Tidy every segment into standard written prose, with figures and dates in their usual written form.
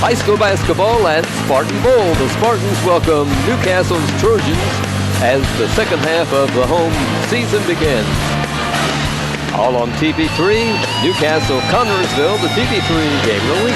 High school basketball at Spartan Bowl. The Spartans welcome Newcastle's Trojans as the second half of the home season begins. All on TV3, Newcastle, Connersville, the TV3 game of the week.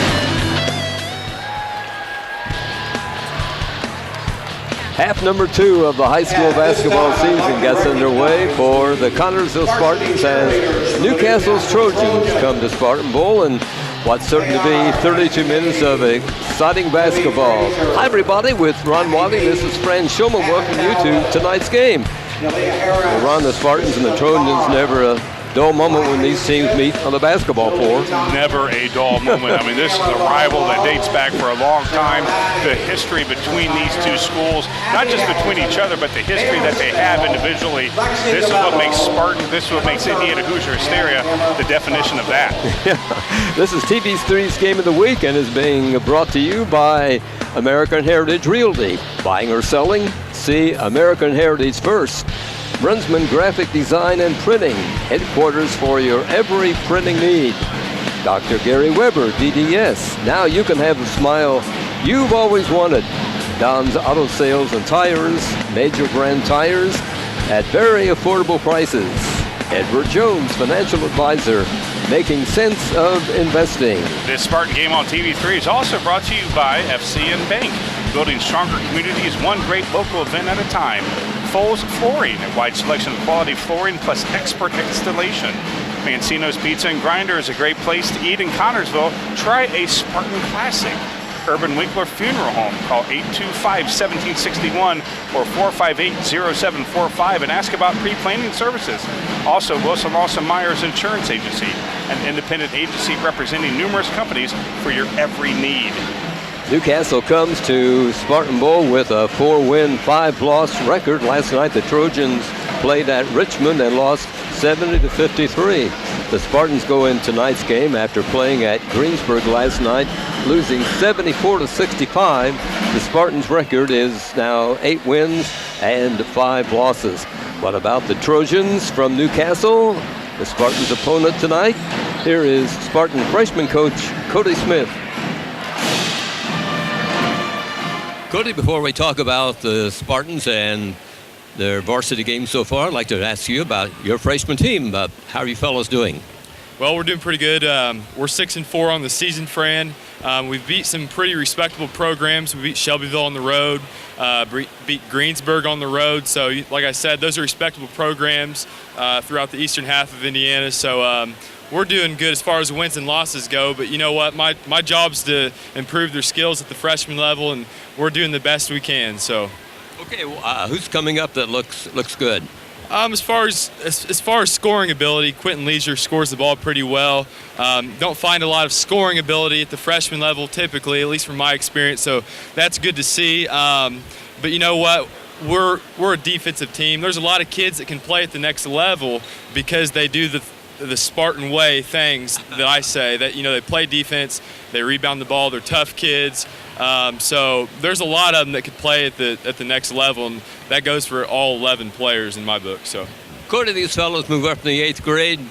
Half number 2 of the high school basketball season gets underway for the Connersville Spartans as Newcastle's Trojans come to Spartan Bowl and what's certain to be 32 minutes of exciting basketball. Hi everybody, with Ron Wadley, this is Fran Schulman welcoming you to tonight's game. Well, Ron, the Spartans and the Trojans, never a dull moment when these teams meet on the basketball floor. Never a dull moment. I mean, this is a rival that dates back for a long time. The history between these two schools, not just between each other, but the history that they have individually. This is what makes Spartan, this is what makes Indiana Hoosier Hysteria the definition of that. This is TV3's Game of the Week and is being brought to you by American Heritage Realty. Buying or selling? See American Heritage first. Brunsman Graphic Design and Printing, headquarters for your every printing need. Dr. Gary Weber, DDS. Now you can have the smile you've always wanted. Don's Auto Sales and Tires, major brand tires at very affordable prices. Edward Jones, Financial Advisor, making sense of investing. This Spartan game on TV3 is also brought to you by FCN Bank, building stronger communities one great local event at a time. Foles Flooring, a wide selection of quality flooring plus expert installation. Mancino's Pizza and Grinder is a great place to eat in Connersville. Try a Spartan Classic. Urban Winkler Funeral Home. Call 825-1761 or 458-0745 and ask about pre-planning services. Also, Wilson Lawson Myers Insurance Agency, an independent agency representing numerous companies for your every need. Newcastle comes to Spartan Bowl with a 4-win, 5-loss record. Last night the Trojans played at Richmond and lost 70-53. The Spartans go in tonight's game after playing at Greensburg last night, losing 74-65. The Spartans' record is now 8 wins and 5 losses. What about the Trojans from Newcastle? The Spartans' opponent tonight. Here is Spartan freshman coach Cody Smith. Cody, before we talk about the Spartans and their varsity game so far, I'd like to ask you about your freshman team. How are you fellows doing? Well, we're doing pretty good. We're 6-4 on the season, Fran. We've beat some pretty respectable programs. We beat Shelbyville on the road, beat Greensburg on the road. So, like I said, those are respectable programs throughout the eastern half of Indiana. So we're doing good as far as wins and losses go. But you know what? My job's to improve their skills at the freshman level, and we're doing the best we can. So. Okay, who's coming up that looks good? As far as scoring ability, Quentin Leisure scores the ball pretty well. Don't find a lot of scoring ability at the freshman level typically, at least from my experience. So that's good to see. But you know what? We're a defensive team. There's a lot of kids that can play at the next level because they do the Spartan way things that I say, that they play defense, they rebound the ball, they're tough kids. So there's a lot of them that could play at the next level, and that goes for all 11 players in my book. So, according to these fellows, move up in the 8th grade.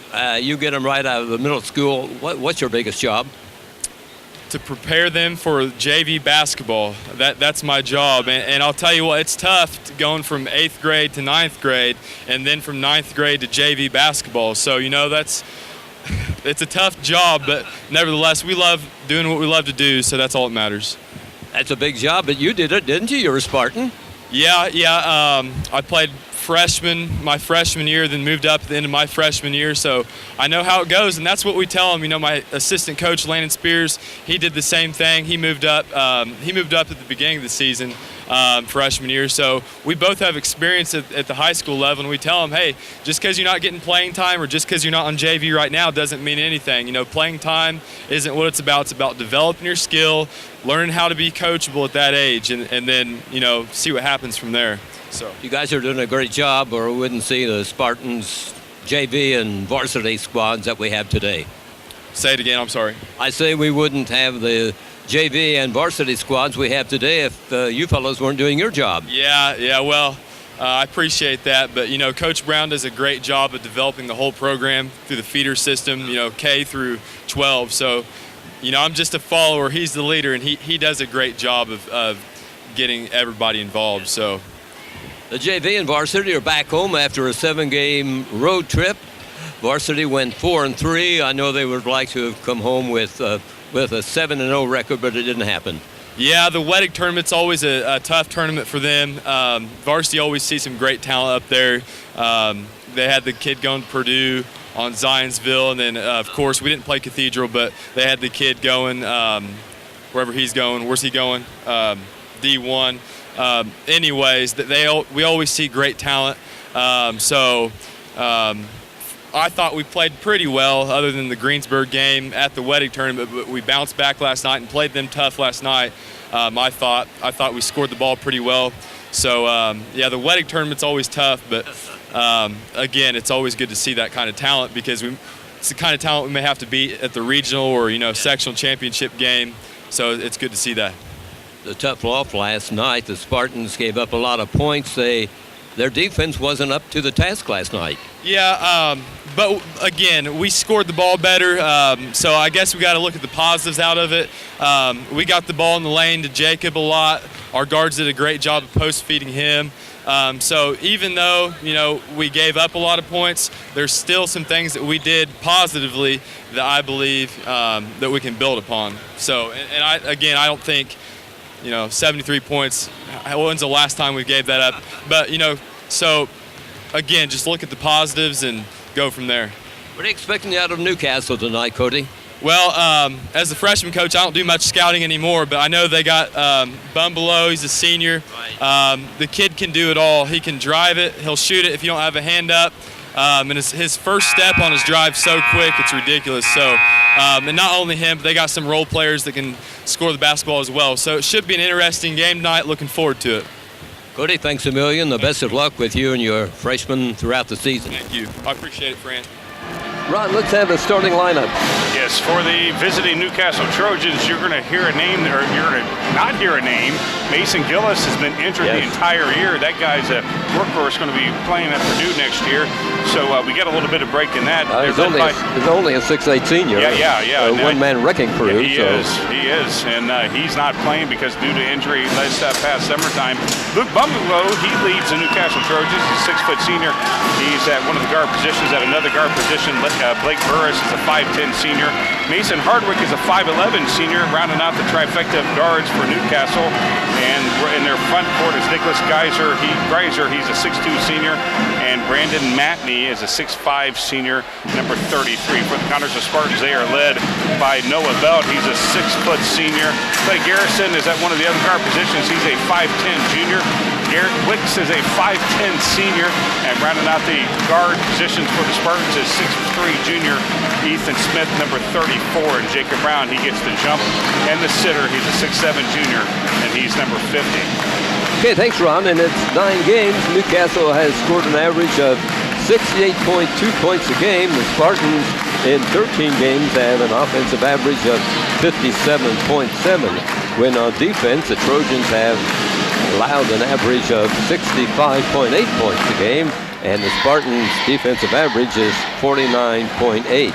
You get them right out of the middle school. What's your biggest job? To prepare them for JV basketball. That's my job, and I'll tell you what, it's tough going from 8th grade to 9th grade, and then from 9th grade to JV basketball. So it's a tough job, but nevertheless, we love doing what we love to do, so that's all that matters. That's a big job, but you did it, didn't you? You're a Spartan. Yeah. I played my freshman year, then moved up at the end of my freshman year, so I know how it goes, and that's what we tell them. My assistant coach, Landon Spears, he did the same thing. He moved up at the beginning of the season, freshman year, so we both have experience at the high school level, and we tell them, hey, just because you're not getting playing time or just because you're not on JV right now doesn't mean anything. Playing time isn't what it's about. It's about developing your skill, learning how to be coachable at that age, and then see what happens from there. So you guys are doing a great job, or we wouldn't see the Spartans JV and varsity squads that we have today. Say it again, I'm sorry. I say we wouldn't have the JV and varsity squads we have today if you fellows weren't doing your job. Yeah, well, I appreciate that, but Coach Brown does a great job of developing the whole program through the feeder system, K through 12. So I'm just a follower. He's the leader, and he does a great job of getting everybody involved. So the JV and varsity are back home after a 7-game road trip. Varsity went 4-3. I know they would like to have come home with a 7-0 record, but it didn't happen. Yeah, the Weddick tournament's always a tough tournament for them. Varsity always sees some great talent up there. They had the kid going to Purdue on Zionsville, and then, of course, we didn't play Cathedral, but they had the kid going wherever he's going. Where's he going? D1. Anyways, we always see great talent. I thought we played pretty well other than the Greensburg game at the Weddick tournament, but we bounced back last night and played them tough last night. I thought we scored the ball pretty well. So, the Weddick tournament's always tough, but again, it's always good to see that kind of talent because it's the kind of talent we may have to beat at the regional or, sectional championship game. So it's good to see that. The tough loss last night, the Spartans gave up a lot of points. Their defense wasn't up to the task last night. Yeah, but again, we scored the ball better, so I guess we got to look at the positives out of it. We got the ball in the lane to Jacob a lot. Our guards did a great job of post-feeding him. So even though, we gave up a lot of points, there's still some things that we did positively that I believe that we can build upon. So, and I don't think, 73 points, when's the last time we gave that up? But, so again, just look at the positives and go from there. What are you expecting out of Newcastle tonight, Cody? Well, as a freshman coach, I don't do much scouting anymore, but I know they got Bumbelow. He's a senior. Right. The kid can do it all. He can drive it. He'll shoot it if you don't have a hand up. And his first step on his drive so quick, it's ridiculous. So, and not only him, but they got some role players that can score the basketball as well. So it should be an interesting game tonight. Looking forward to it. Cody, thanks a million. The best of luck with you and your freshmen throughout the season. Thank you. I appreciate it, Fran. Ron, let's have a starting lineup. Yes, for the visiting Newcastle Trojans, you're going to hear a name, or you're going to not hear a name. Mason Gillis has been injured the entire year. That guy's a workhorse, going to be playing at Purdue next year. So we got a little bit of break in that. He's only a 6'8" senior. Yeah. A one-man wrecking crew. He is. And he's not playing because due to injury last past summertime. Luke Bumbelow, he leads the Newcastle Trojans. He's a 6-foot senior. He's at one of the guard positions. At another guard position, Blake Burris is a 5'10" senior. Mason Hardwick is a 5'11" senior, rounding out the trifecta of guards for Newcastle. And in their front court is Nicholas Greiser. He's a 6'2" senior. And Brandon Matney is a 6'5" senior, number 33. For the Counters of Spartans, they are led by Noah Belt. He's a 6-foot senior. Clay Garrison is at one of the other guard positions. He's a 5'10" junior. Garrett Wicks is a 5'10" senior, and rounding out the guard positions for the Spartans is 6'3" junior Ethan Smith, number 34, and Jacob Brown, he gets the jump and the sitter. He's a 6'7" junior, and he's number 50. Okay, thanks, Ron. In its 9 games, Newcastle has scored an average of 68.2 points a game. The Spartans in 13 games have an offensive average of 57.7. When on defense, the Trojans have allowed an average of 65.8 points a game, and the Spartans' defensive average is 49.8.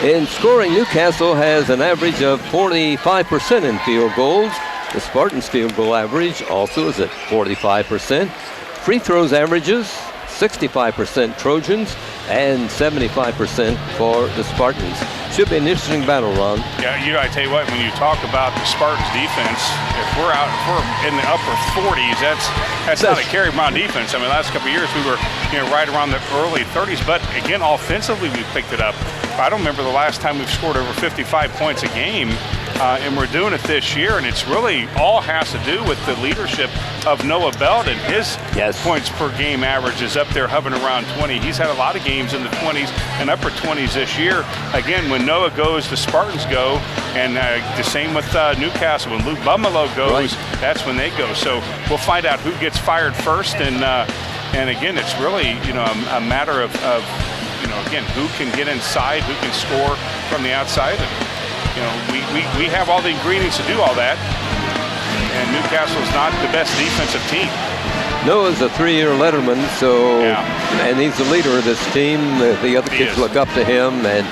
In scoring, Newcastle has an average of 45% in field goals. The Spartans' field goal average also is at 45%. Free throws averages 65% Trojans and 75% for the Spartans. Should be an interesting battle, Ron. Yeah, I tell you what, when you talk about the Spartans defense, if we're in the upper 40s, that's not a carry on defense. I mean, the last couple of years we were right around the early 30s, but again, offensively we picked it up. I don't remember the last time we've scored over 55 points a game, and we're doing it this year, and it's really all has to do with the leadership of Noah Belt, and his points per game average is up there hovering around 20. He's had a lot of games in the 20s and upper 20s this year. Again, when Noah goes, the Spartans go, and the same with Newcastle. When Luke Bumbelow goes, that's when they go. So we'll find out who gets fired first, and again, it's really a matter of again, who can get inside, who can score from the outside. And, we have all the ingredients to do all that. And Newcastle's not the best defensive team. Noah's a 3-year letterman, and he's the leader of this team. The other kids look up to him, and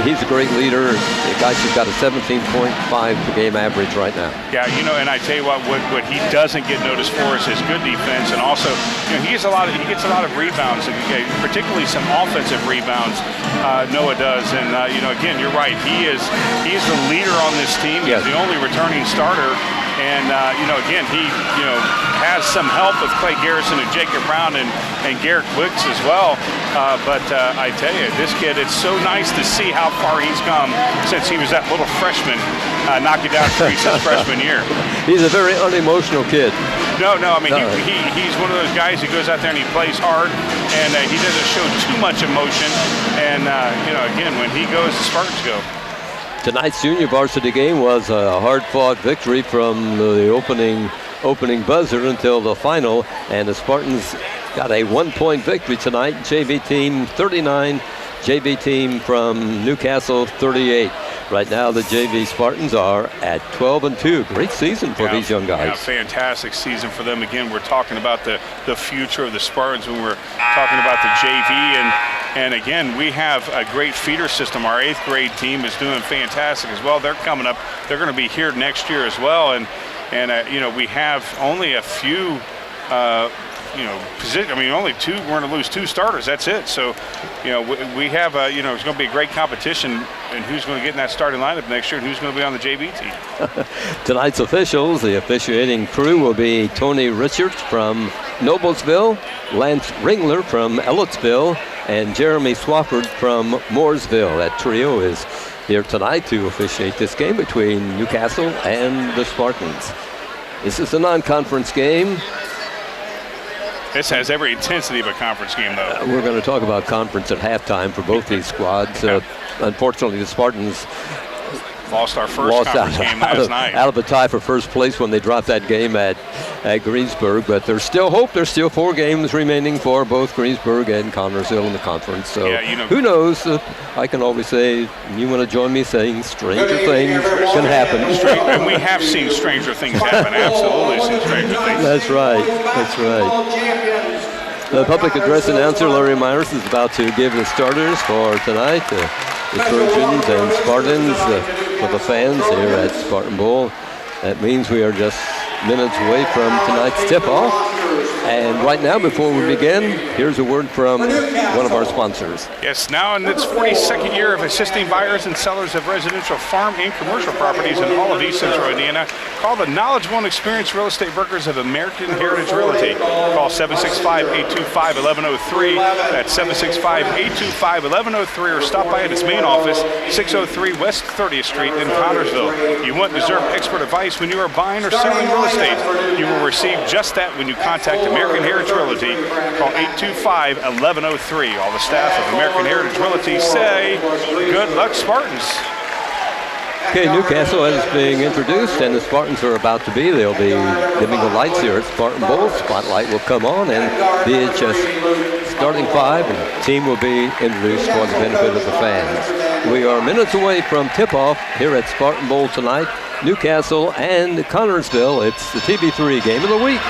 He's a great leader. The guy's got a 17.5 per game average right now. Yeah, and I tell you what he doesn't get noticed for is his good defense, and also, he gets a lot of rebounds, particularly some offensive rebounds. Noah does, and again, you're right. He's the leader on this team. He's the only returning starter. And, again, he, has some help with Clay Garrison and Jacob Brown and Garrett Wicks as well. But I tell you, this kid, it's so nice to see how far he's come since he was that little freshman knocking down trees his freshman year. He's a very unemotional kid. No, I mean, he's one of those guys who goes out there and he plays hard, and he doesn't show too much emotion. And, again, when he goes, the Spartans go. Tonight's junior varsity game was a hard-fought victory from the opening buzzer until the final, and the Spartans got a 1-point victory tonight. JV team 39, JV team from Newcastle 38. Right now, the JV Spartans are at 12-2. Great season for these young guys. Yeah, fantastic season for them. Again, we're talking about the future of the Spartans when we're talking about the JV. And again, we have a great feeder system. Our 8th grade team is doing fantastic as well. They're coming up. They're going to be here next year as well. And we have only a few position. I mean, only two. We're going to lose 2 starters. That's it. So, we have it's going to be a great competition, and who's going to get in that starting lineup next year, and who's going to be on the JV team. Tonight's officials, the officiating crew will be Tony Richards from Noblesville, Lance Ringler from Ellettsville, and Jeremy Swafford from Mooresville. That trio is here tonight to officiate this game between Newcastle and the Spartans. This is a non-conference game. This has every intensity of a conference game, though. We're going to talk about conference at halftime for both these squads. Unfortunately, the Spartans lost our first conference game last night. Out of a tie for first place when they dropped that game at Greensburg. But there's still hope. There's still 4 games remaining for both Greensburg and Connersville in the conference. So who knows? I can always say, you want to join me saying stranger things can happen. And we have seen stranger things happen. Absolutely seen stranger things. That's right. That's right. The public address announcer, Larry Myers, is about to give the starters for tonight. The Trojans and Spartans for the fans here at Spartan Bowl. That means we are just minutes away from tonight's tip-off. And right now, before we begin, here's a word from one of our sponsors. Yes, now in its 42nd year of assisting buyers and sellers of residential, farm, and commercial properties in all of East Central Indiana, call the knowledgeable and experienced real estate brokers of American Heritage Realty. Call 765-825-1103. That's 765-825-1103, or stop by at its main office, 603 West 30th Street in Connersville. You want and deserve expert advice when you are buying or selling real estate. You will receive just that when you contact American Heritage Realty. Call 825-1103. All the staff of American Heritage Realty say, good luck, Spartans. Okay, Newcastle is being introduced, and the Spartans are about to be. They'll be dimming the lights here at Spartan Bowl. Spotlight will come on, and the CHS starting 5 and team will be introduced for the benefit of the fans. We are minutes away from tip-off here at Spartan Bowl tonight. Newcastle and Connersville. It's the TB3 game of the week.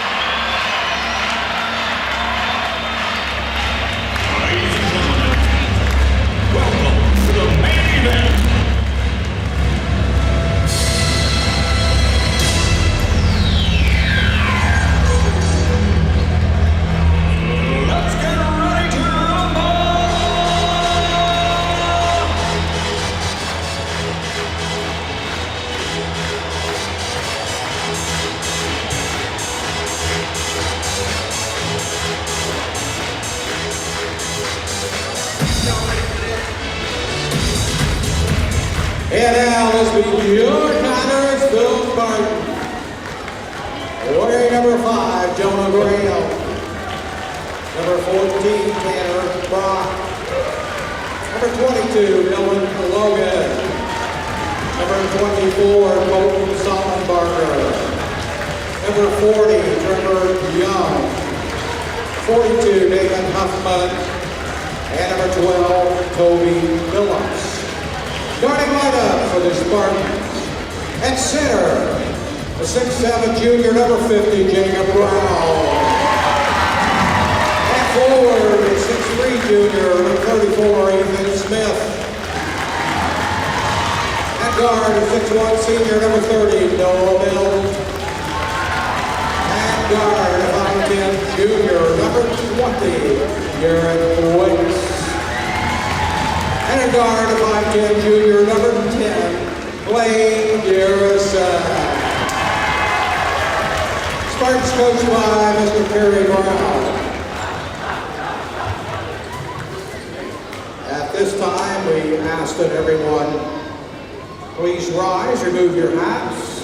And now let's meet your Connersville Spartans. Warrior number 5, Jonah Graham. Number 14, Tanner Brock. Number 22, Dylan Logan. Number 24, Colton Saltenbarger. Number 40, Trevor Young. 42, Nathan Huffman. And number 12, Toby Phillips. Starting lineup for the Spartans. At center, the 6'7" junior, number 50, Jacob Brown. At forward, the 6'3" junior, number 34, Ethan Smith. guard is 6'1", senior, number 30, Noah Mills. And guard, 5'10", junior, number 20, Garrett Wicks. And a guard, 5'10", junior, number 10, Blaine Garrison. Spartans coached by Mr. Kerry Brown. At this time, we ask that everyone please rise, remove your hats.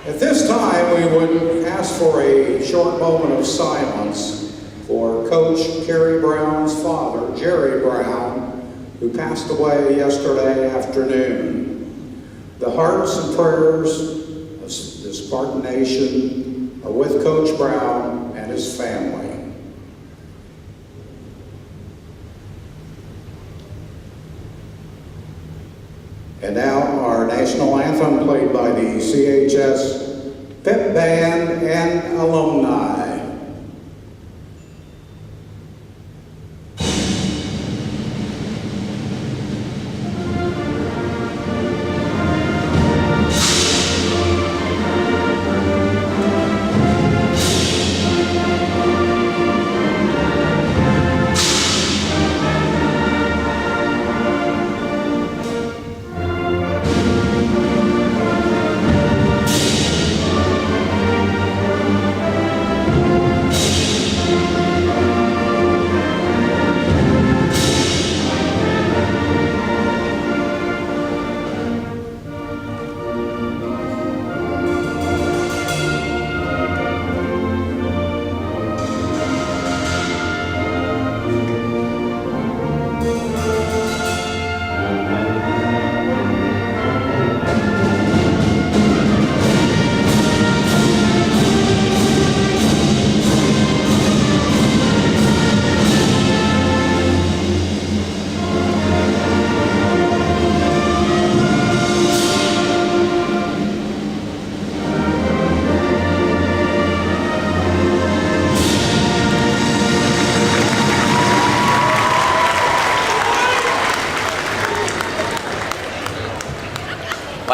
At this time, we would ask for a short moment of silence for Coach Kerry Brown's father, Jerry Brown, who passed away yesterday afternoon. The hearts and prayers of the Spartan Nation are with Coach Brown and his family. And now our national anthem played by the CHS Pep Band and alumni.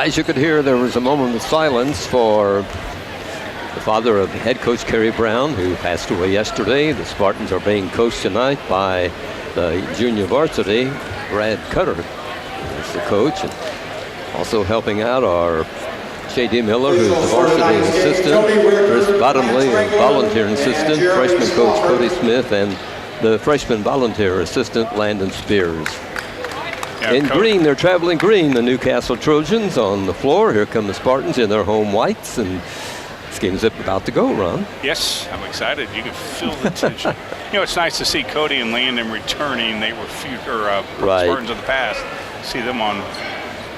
As you could hear, there was a moment of silence for the father of head coach Kerry Brown, who passed away yesterday. The Spartans are being coached tonight by the junior varsity, Brad Cutter is the coach. And also helping out are J.D. Miller, who's the varsity assistant, Chris Bottomley, a volunteer assistant, freshman coach Cody Smith, and the freshman volunteer assistant, Landon Spears. In green, they're traveling green, the Newcastle Trojans on the floor. Here come the Spartans in their home whites, and this game's about to go, Ron. Yes, I'm excited. You can feel the tension. You know, it's nice to see Cody and Landon returning. They were Spartans of the past. See them on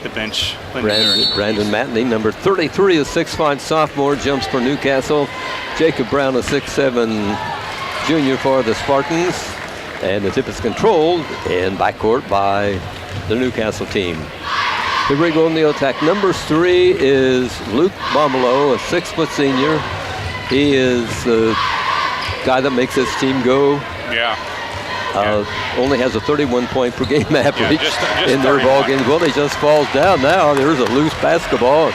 the bench. Brandon Matney, number 33, a 6'5" sophomore, jumps for Newcastle. Jacob Brown, a 6'7" junior for the Spartans. And the tip is controlled in backcourt by the Newcastle team. Here we go in the attack. Number 3 is Luke Bomelo, a 6-foot senior. He is the guy that makes this team go. Only has a 31-point per game average just in their ball games. Well, he just falls down now. There's a loose basketball.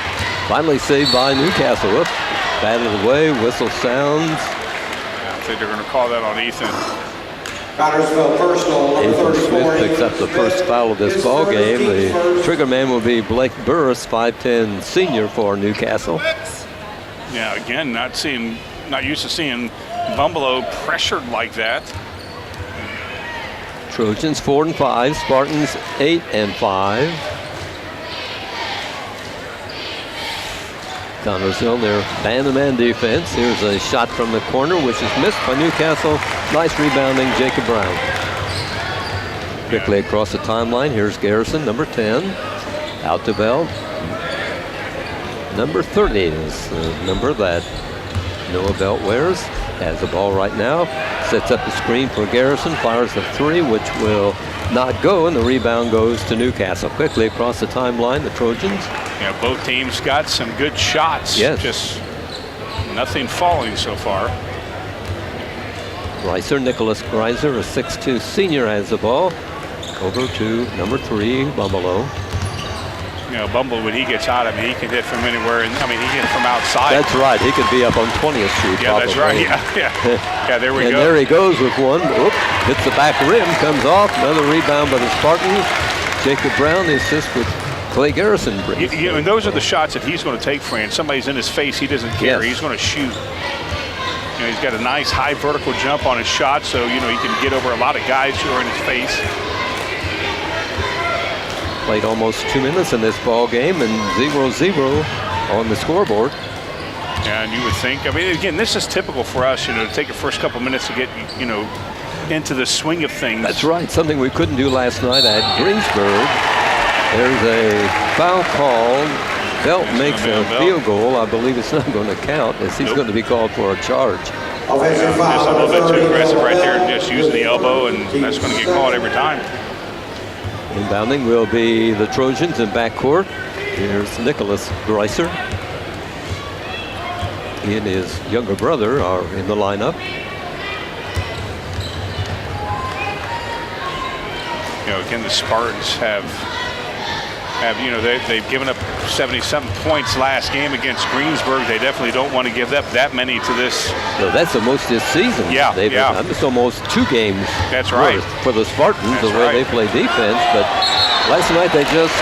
Finally saved by Newcastle. Whoop. Batted away. Whistle sounds. I think they're going to call that on Ethan. Connorsville personal, number 34. Smith picks up the first foul of this ball game. The trigger man will be Blake Burris, 5'10" senior for Newcastle. Yeah, again, not used to seeing Bumbalo pressured like that. Trojans 4 and 5, Spartans 8 and 5. Connorsville, their man-to-man defense. Here's a shot from the corner, which is missed by Newcastle. Nice rebounding, Jacob Brown. Quickly across the timeline, here's Garrison, number 10. Out to Bell. Number 30 is the number that Noah Belt wears. Has the ball right now. Sets up the screen for Garrison. Fires a 3, which will not go, and the rebound goes to Newcastle. Quickly across the timeline, the Trojans. Yeah, both teams got some good shots. Yes. Just nothing falling so far. Nicholas Greiser, a 6'2" senior, has the ball. Over to number 3, Bumbalo. Bumble, when he gets out, I mean, he can hit from anywhere, and I mean, he hit from outside. That's right. He could be up on 20th Street. Yeah, probably. that's right. Yeah, there we and go. there he goes with one. Oop, hits the back rim, comes off. Another rebound by the Spartans. Jacob Brown, the assist with Clay Garrison. And those are the shots that he's going to take, Fran. Somebody's in his face, he doesn't care. Yes. He's going to shoot. He's got a nice high vertical jump on his shot, so he can get over a lot of guys who are in his face. Played almost 2 minutes in this ball game, and 0-0 on the scoreboard. And you would think, I mean, again, this is typical for us, to take the first couple minutes to get, into the swing of things. That's right, something we couldn't do last night at Greensburg. There's a foul call. Belt makes a field goal. I believe it's not going to count, as he's going to be called for a charge. Just a little bit too aggressive right there, just using the elbow, and that's going to get called every time. Inbounding will be the Trojans in backcourt. Here's Nicholas Greiser. He and his younger brother are in the lineup. Again, the Spartans have they've given up 77 points last game against Greensburg. They definitely don't want to give up that many to this. No, that's the most this season. Yeah. It's almost 2 games. That's right. For the Spartans, That's the way right. they play defense. But last night they just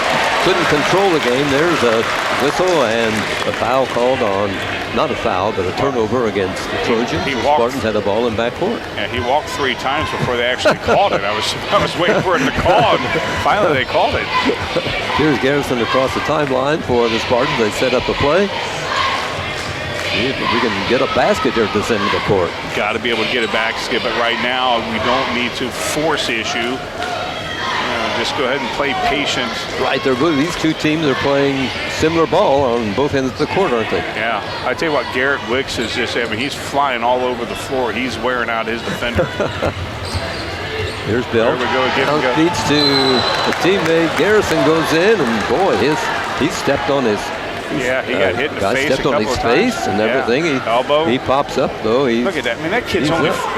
couldn't control the game. There's a whistle and a foul called on, not a foul, but a turnover against the Trojans. The Spartans had a ball in backcourt. Yeah, he walked 3 times before they actually called it. I was waiting for him to call, and finally they called it. Here's Garrison across the timeline for the Spartans. They set up a play. See if we can get a basket here at this end of the court. Got to be able to get a basket, but right now we don't need to force the issue. Just go ahead and play patient. Right, these two teams are playing similar ball on both ends of the court, aren't they? Yeah, I tell you what, Garrett Wicks is just, he's flying all over the floor. He's wearing out his defender. Here's Bill. There we go. Down feeds to a teammate. Garrison goes in, and boy, he stepped on his. Yeah, he got hit in the face. Stepped on his face and everything. Elbow. He pops up though. Look at that. I mean, that kid's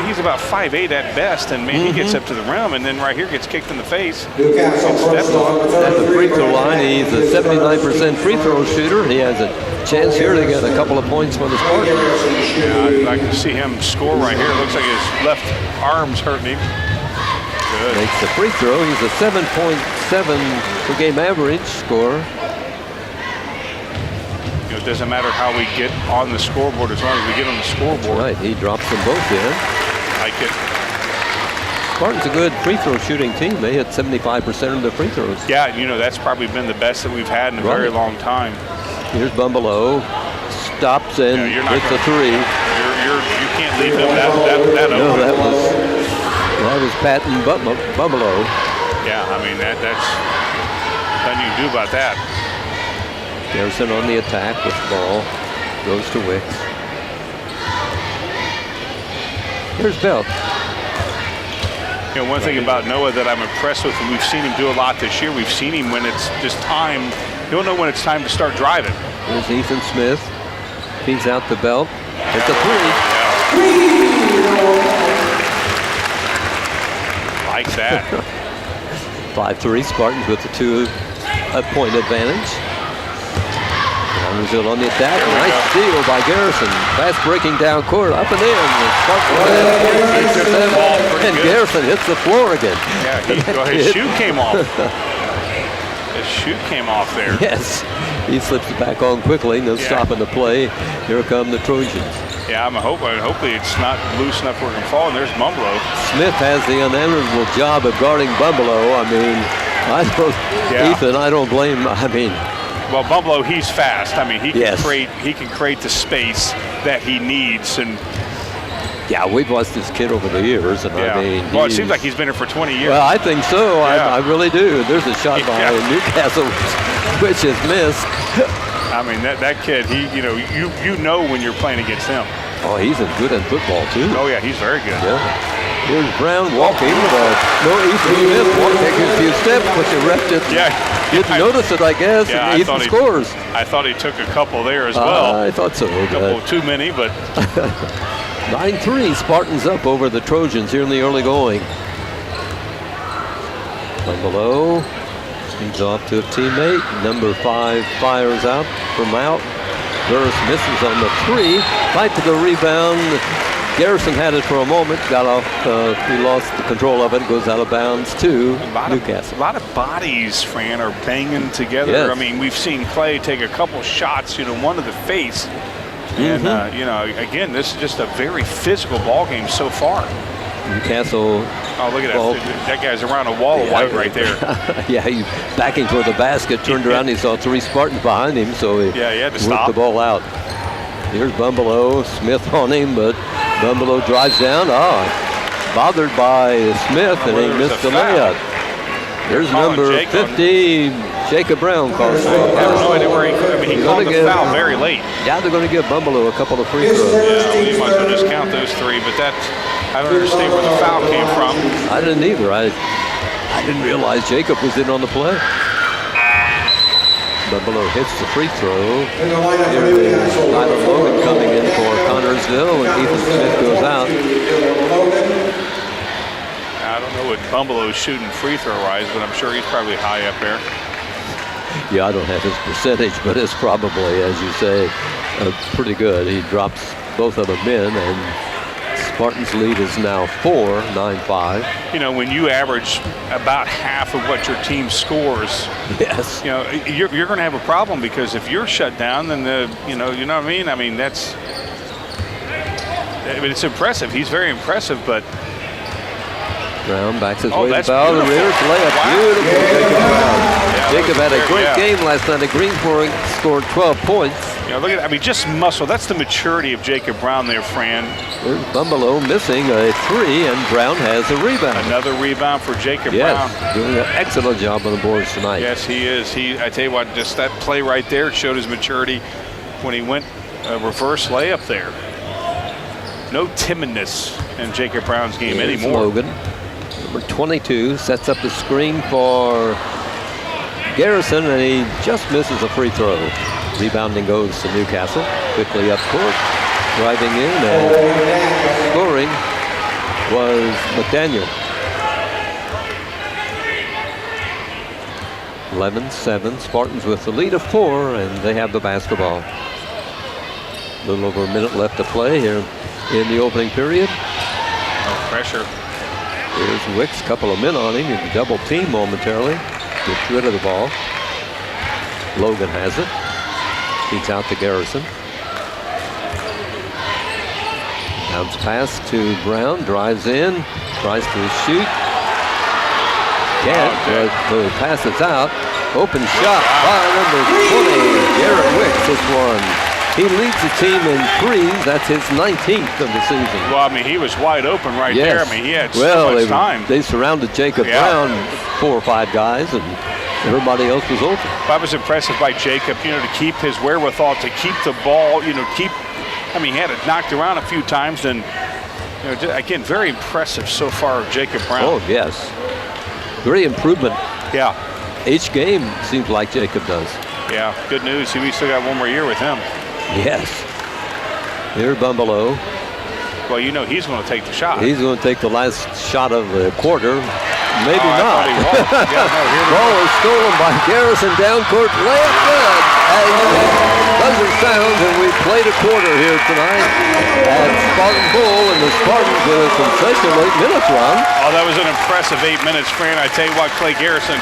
he's about 5'8" at best, and man, he gets up to the rim, and then right here gets kicked in the face. At the free throw line, he's a 79% free throw shooter. He has a chance here to get a couple of points for the Spartans. Yeah, I'd like to see him score right here. It looks like his left arm's hurting him. Good. Makes the free throw. He's a 7.7 per game average scorer. It doesn't matter how we get on the scoreboard as long as we get on the scoreboard. Right, he drops them both in. Like it. Spartans a good free throw shooting team. They hit 75% of their free throws. Yeah, that's probably been the best that we've had in a very long time. Here's Bumbelow. Stops and hits a 3. You can't leave him that open. No, that was Patton Bumbelow. Yeah, I mean that's nothing you can do about that. Garrison on the attack with the ball. Goes to Wicks. Here's Bell. One thing about Noah that I'm impressed with, and we've seen him do a lot this year, we've seen him when it's just time. He'll know when it's time to start driving. Here's Ethan Smith. Feeds out the Belt. It's a 3. Like that. 5-3. Spartans with the 2-point advantage. Brazil on the attack. Nice steal by Garrison. Fast breaking down court, up and in. And Garrison hits the floor again. Yeah, his shoe came off. His shoe came off there. Yes. He slips it back on quickly. No stopping the play. Here come the Trojans. Yeah, hopefully it's not loose enough where it can fall. And there's Bumbelow. Smith has the unenviable job of guarding Bumbelow. I mean, Ethan, I don't blame. Well, Bumbelow, he's fast. I mean, he can create the space that he needs. And yeah, we've watched this kid over the years, and it seems like he's been here for 20 years. Well, I think so. Yeah. I really do. There's a shot by Newcastle, which is missed. I mean, that kid, you know when you're playing against him. Oh, he's good in football too. Oh yeah, he's very good. Yeah. Here's Brown walking. Ethan Smith taking a few steps, but the ref didn't notice it, I guess. Yeah, and Ethan scores. I thought he took a couple there as well. I thought so. A couple too many, but 9-3. Spartans up over the Trojans here in the early going. Down below. He's off to a teammate. Number 5 fires out from out. Burris misses on the 3. Fight to the rebound. Garrison had it for a moment. Got off. He lost the control of it. Goes out of bounds to Newcastle. A lot of bodies, Fran, are banging together. Yes. I mean, we've seen Clay take a couple shots, one to the face. And, again, this is just a very physical ball game so far. Newcastle. Oh, look at that. That guy's around a wall of white right there. Yeah, he backing toward the basket, turned around, he saw 3 Spartans behind him, so he had to worked stop the ball out. Here's Bumbelow, Smith on him, but Bumbelow drives down. Bothered by Smith, and he missed the layup. There's number 50, Jacob Brown calls for a foul. I have no idea where he called the foul very late. Yeah, they're going to give Bumbelow a couple of free throws. Yeah, you might as well just count those 3, but I don't understand where the foul came from. I didn't either. I didn't realize Jacob was in on the play. Bumbelow hits the free throw. Here's Tyler Logan coming in for Connorsville, and Ethan Smith goes out. I don't know what Bumbalow's shooting free throw-wise, but I'm sure he's probably high up there. Yeah, I don't have his percentage, but it's probably, as you say, pretty good. He drops both of them in, and Spartans' lead is now 4, 9-5. When you average about half of what your team scores, yes, you're going to have a problem, because if you're shut down, then you know what I mean. I mean, it's impressive. He's very impressive, but Brown backs his way to the that's foul. The beautiful. reverse layup. Wow. Beautiful, Jacob Brown. Yeah, Jacob had a great game last night at Greensboro, scored 12 points. Look at just muscle. That's the maturity of Jacob Brown there, Fran. There's Bumbelow missing a 3, and Brown has a rebound. Another rebound for Jacob Brown. Doing an excellent job on the boards tonight. Yes, he is. I tell you what, just that play right there showed his maturity when he went a reverse layup there. No timidness in Jacob Brown's game anymore. Logan, number 22, sets up the screen for Garrison, and he just misses a free throw. Rebounding goes to Newcastle. Quickly up court, driving in, and scoring was McDaniel. 11-7, Spartans with the lead of 4, and they have the basketball. A little over a minute left to play here in the opening period. No pressure. Here's Wicks, couple of men on him. He double team momentarily. Gets rid of the ball. Logan has it. Feeds out to Garrison. Bounce pass to Brown. Drives in. Tries to shoot. Can't. The pass is out. Open shot by number 20. Garrett Wicks this one. He leads the team in threes. That's his 19th of the season. Well, I mean, he was wide open right there. I mean, he had so much time. They surrounded Jacob Brown, 4 or 5 guys, and everybody else was open. I was impressive by Jacob, to keep his wherewithal, to keep the ball, he had it knocked around a few times, and, again, very impressive so far of Jacob Brown. Oh, yes. Great improvement. Yeah. Each game seems like Jacob does. Yeah, good news. We still got 1 more year with him. Yes. Here's Bumbelow. Well, he's going to take the shot. He's going to take the last shot of the quarter. Maybe not. Ball is stolen by Garrison. Down court. Layup good. And buzzer sounds, and we've played a quarter here tonight at Spartan Bull, and the Spartans with a sensational 8 minutes run. Oh, that was an impressive 8 minutes, Fran. I tell you what, Clay Garrison,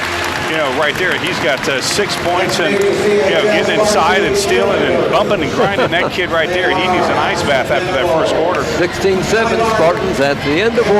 right there, he's got 6 points, and getting inside and stealing and bumping and grinding. That kid right there, he needs an ice bath after that first quarter. 16-7 Spartans at the end of 1.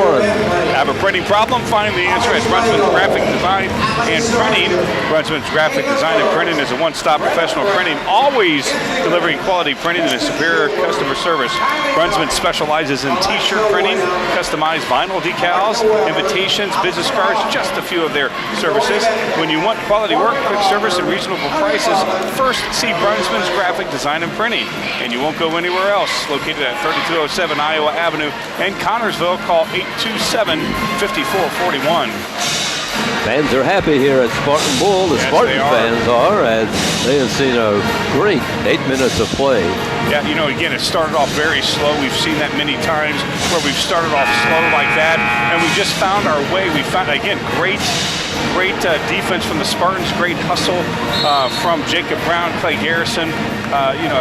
Have a printing problem? Find the answer at Brunswick Graphic Design and Printing. Brunswick's Graphic Design and Printing is a one-stop professional printing, always delivering quality printing and a superior customer service. Brunswick specializes in t-shirt printing, customized vinyl decals, invitations, business cards, just a few of their services. When you want quality work, quick service, and reasonable prices, first see Brunswick's Graphic Design and Printing, and you won't go anywhere else. Located at 3207 Iowa Avenue in Connorsville, call 827-5441. Fans are happy here at Spartan Bull. The Spartan fans are, as they have seen a great 8 minutes of play. Yeah, you know, again, it started off very slow. We've seen that many times where we've started off slow like that, and we just found our way. We found, again, great defense from the Spartans, great hustle from Jacob Brown, Clay Garrison. You know,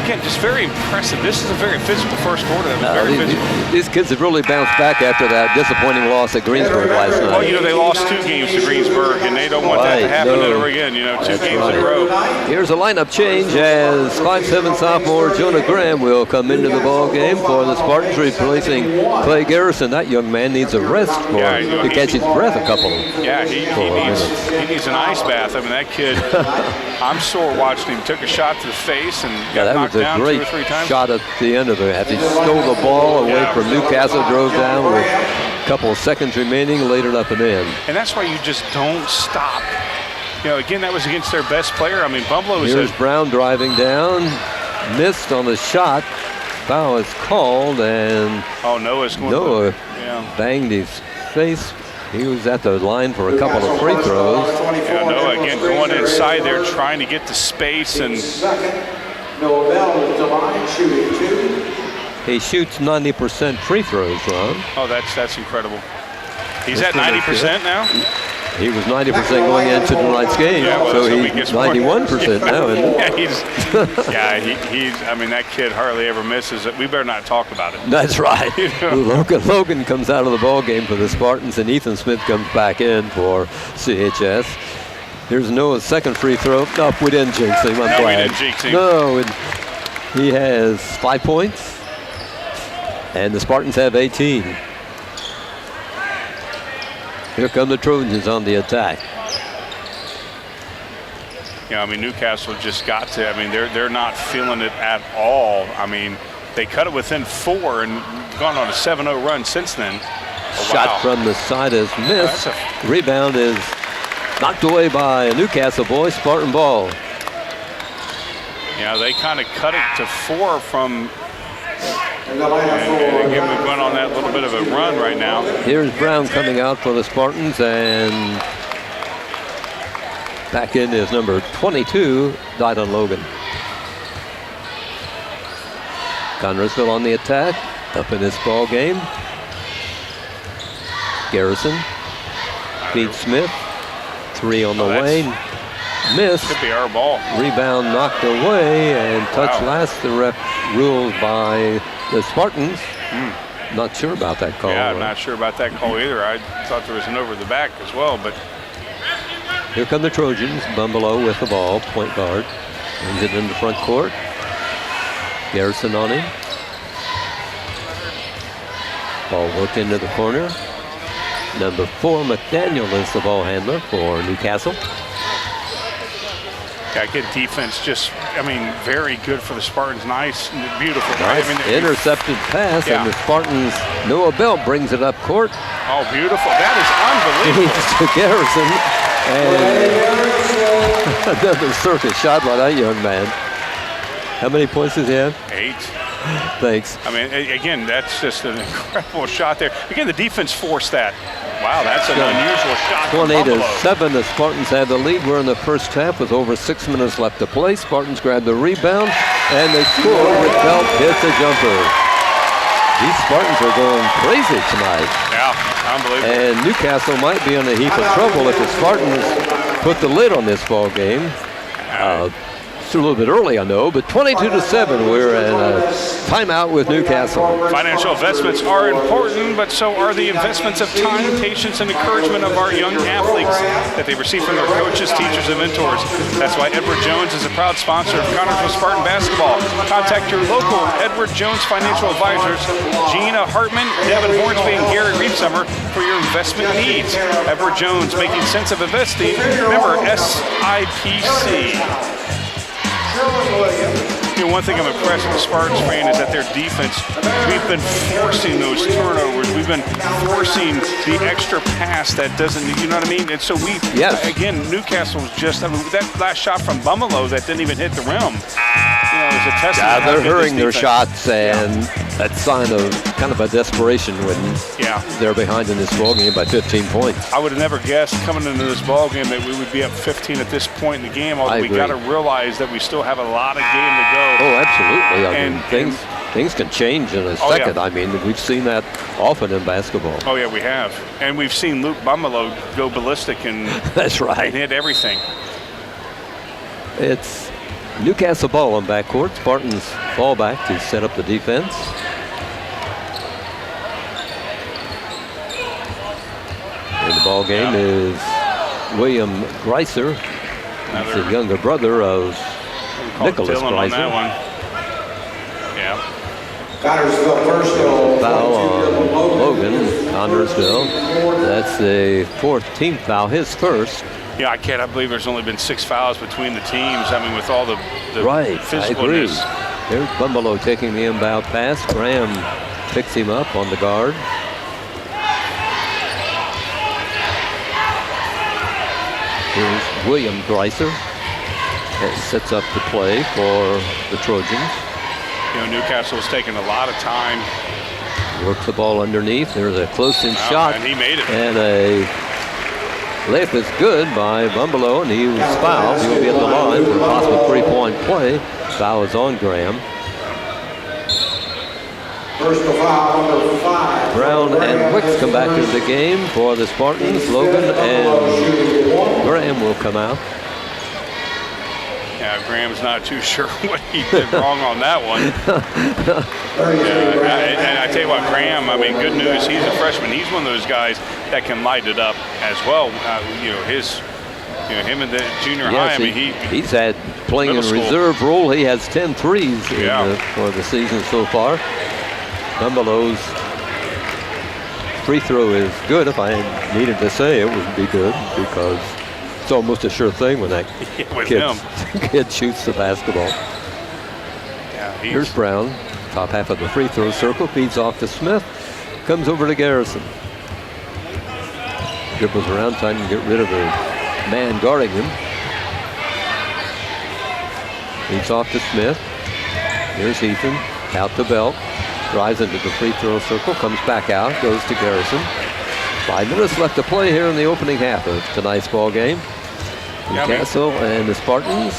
again, just very impressive. This is a very physical first quarter. That was very physical. These kids have really bounced back after that disappointing loss at Greensburg last night. Well, you know, they lost 2 games to Greensburg, and they don't want that to happen ever again. You know, 2 games in a row. Here's a lineup change as 5'7" sophomore Jonah Graham will come into the ball game for the Spartans, replacing Clay Garrison. That young man needs a rest to catch his breath a couple. Yeah, he needs an ice bath. I mean, that kid, I'm sore watching him. Took a shot to the face and got knocked down 2 or 3 times. Shot at the end of it. After he stole the ball away from Newcastle, drove down with a couple of seconds remaining, laid it up and in. And that's why you just don't stop. You know, again, that was against their best player. I mean, Bumbalo is. Here's Brown driving down, missed on the shot. Foul is called, and Noah banged his face. He was at the line for a couple of free throws. Yeah, Noah again going inside there, trying to get the space and. Noah Bell is the line, shooting 2. He shoots 90% free throws, Ron. Oh, that's incredible. He's at 90% now. He was 90% going into tonight's game, so he's 91% now. He's. I mean, that kid hardly ever misses it. We better not talk about it. That's right. You know? Logan comes out of the ball game for the Spartans, and Ethan Smith comes back in for CHS. Here's Noah's second free throw. No, we didn't jinx him. I'm glad. We didn't jinx him. No, he has 5 points, and the Spartans have 18. Here come the Trojans on the attack. Yeah, I mean, Newcastle just got to. I mean, they're not feeling it at all. I mean, they cut it within 4 and gone on a 7-0 run since then. Shot from the side is missed. Rebound is knocked away by a Newcastle boy. Spartan ball. Yeah, they kind of cut it to 4 from. And again, we've gone on that little bit of a run right now. Here's Brown coming out for the Spartans, and back in is number 22, Dylan Logan. Connersville on the attack, up in this ball game. Garrison beats Smith. 3 on the way. Missed. Could be our ball. Rebound knocked away, and touch last. The ref rules by the Spartans. Not sure about that call. Yeah, I'm not sure about that call either. I thought there was an over the back as well, but. Here come the Trojans. Bumbalo with the ball, point guard. Brings it into front court. Garrison on him. Ball worked into the corner. Number 4, McDaniel is the ball handler for Newcastle. Yeah, good defense. Just, I mean, very good for the Spartans. Nice, beautiful. Nice intercepted pass, and the Spartans, Noah Bell brings it up court. Oh, beautiful. That is unbelievable. To Garrison, and another circus shot by that young man. How many points does he have? 8. Thanks. I mean, again, that's just an incredible shot there. Again, the defense forced that. Wow, that's an unusual shot. 20-7, the Spartans had the lead. We're in the first half with over 6 minutes left to play. Spartans grab the rebound, and they score with Belt hits a jumper. These Spartans are going crazy tonight. Yeah, unbelievable. And Newcastle might be in a heap of trouble if the Spartans put the lid on this ball game. It's a little bit early, I know, but 22-7, we're in a timeout with Newcastle. Financial investments are important, but so are the investments of time, patience, and encouragement of our young athletes that they receive from their coaches, teachers, and mentors. That's why Edward Jones is a proud sponsor of Connersville Spartan basketball. Contact your local Edward Jones financial advisors, Gina Hartman, Devin Hornsby, and Gary Reedsummer for your investment needs. Edward Jones, making sense of investing. Remember, SIPC. You know, one thing I'm impressed with the Spartans fan is that their defense, we've been forcing those turnovers. We've been forcing the extra pass that doesn't, you know what I mean? And so again, Newcastle's just, I mean, that last shot from Bumbalo that didn't even hit the rim. You know, it was a testament. They're hurrying their shots, and That sign of kind of a desperation when they're behind in this ball game by 15 points. I would have never guessed coming into this ball game that we would be up 15 at this point in the game. Although we got to realize that we still have a lot of game to go. Oh, absolutely. I mean, things can change in a second. I mean, we've seen that often in basketball. Oh yeah, we have, and we've seen Luke Bumbelow go ballistic and that's right, and hit everything. It's Newcastle ball on backcourt. Spartans fall back to set up the defense. And the ball game is William Greiser. He's the younger brother of Nicholas Greiser. On that one. Yeah. Connorsville first goal. Foul on Logan Connorsville. That's the 14th foul, his first. Yeah, I can't believe there's only been 6 fouls between the teams. I mean, with all the physicalness. There's Bumbelow taking the inbound pass. Graham picks him up on the guard. Here's William Greiser. That sets up the play for the Trojans. You know, Newcastle's taking a lot of time. Works the ball underneath. There's a close-in shot. And he made it. And a layup is good by Bumbelow, and he was fouled. He'll be at the line for a possible three-point play. Foul is on Graham. Personal foul number 5. Brown and Wicks come back into the game for the Spartans. Logan and Graham will come out. Yeah, Graham's not too sure what he did wrong on that one. And I tell you what, Graham, I mean, good news, he's a freshman. He's one of those guys that can light it up as well. Him in the junior high, I mean, he's had playing in a reserve role. He has 10 threes for the season so far. Bumbelow's free throw is good. If I needed to say it would be good, because it's almost a sure thing when that kid shoots the basketball. Yeah, here's Brown, top half of the free throw circle, feeds off to Smith, comes over to Garrison. Dribbles around, trying to get rid of the man guarding him. Feeds off to Smith. Here's Ethan, out to Belt. Drives into the free throw circle, comes back out, goes to Garrison. 5 minutes left to play here in the opening half of tonight's ball game. Newcastle and the Spartans.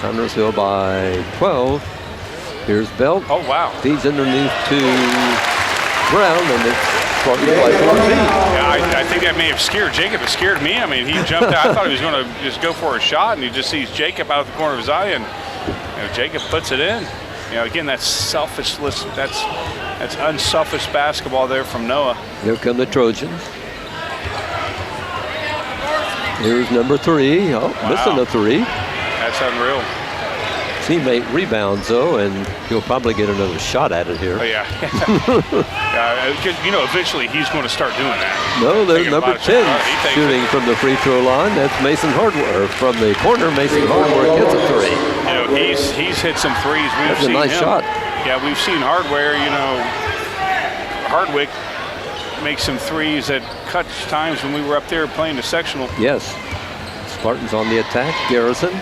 Connorsville by 12. Here's Belt. Oh, wow. Feeds underneath to Brown, and it's Spartans by 14. Yeah, I think that may have scared Jacob. It scared me. I mean, he jumped out. I thought he was going to just go for a shot, and he just sees Jacob out of the corner of his eye, and Jacob puts it in. Again, that's selfishness. That's unselfish basketball there from Noah. Here come the Trojans. Here's number 3. Oh, missing a 3. That's unreal. Teammate rebounds, though, and he'll probably get another shot at it here. Oh, yeah. Eventually he's going to start doing that. No, there's number 10 shooting from the free throw line. That's Mason Hardware. From the corner, Mason Hardware gets a 3. He's hit some threes. That's a nice shot. Yeah, we've seen Hardware, Hardwick make some threes at clutch times when we were up there playing the sectional. Yes. Spartans on the attack. Garrison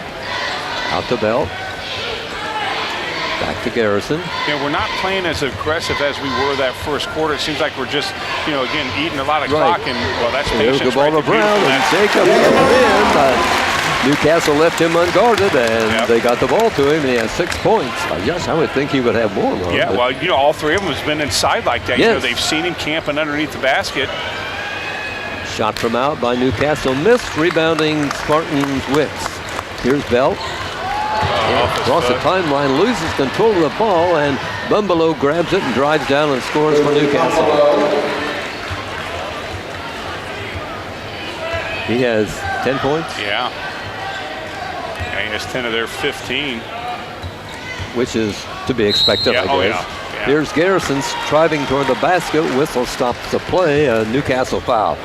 out to Belt. Back to Garrison. We're not playing as aggressive as we were that first quarter. It seems like we're just, again, eating a lot of clock. And, that's patience. There's the ball to Brown, and Jacob in. Newcastle left him unguarded, and they got the ball to him, and he has 6 points. Yes, I would think he would have more. All 3 of them has been inside like that. Yes. They've seen him camping underneath the basket. Shot from out by Newcastle, missed. Rebounding Spartans Wicks. Here's Belt. Across the timeline, loses control of the ball, and Bumbelow grabs it and drives down and scores for Newcastle. He has 10 points. Yeah, he has 10 of their 15. Which is to be expected, I guess. Yeah. Here's Garrison driving toward the basket. Whistle stops the play. A Newcastle foul.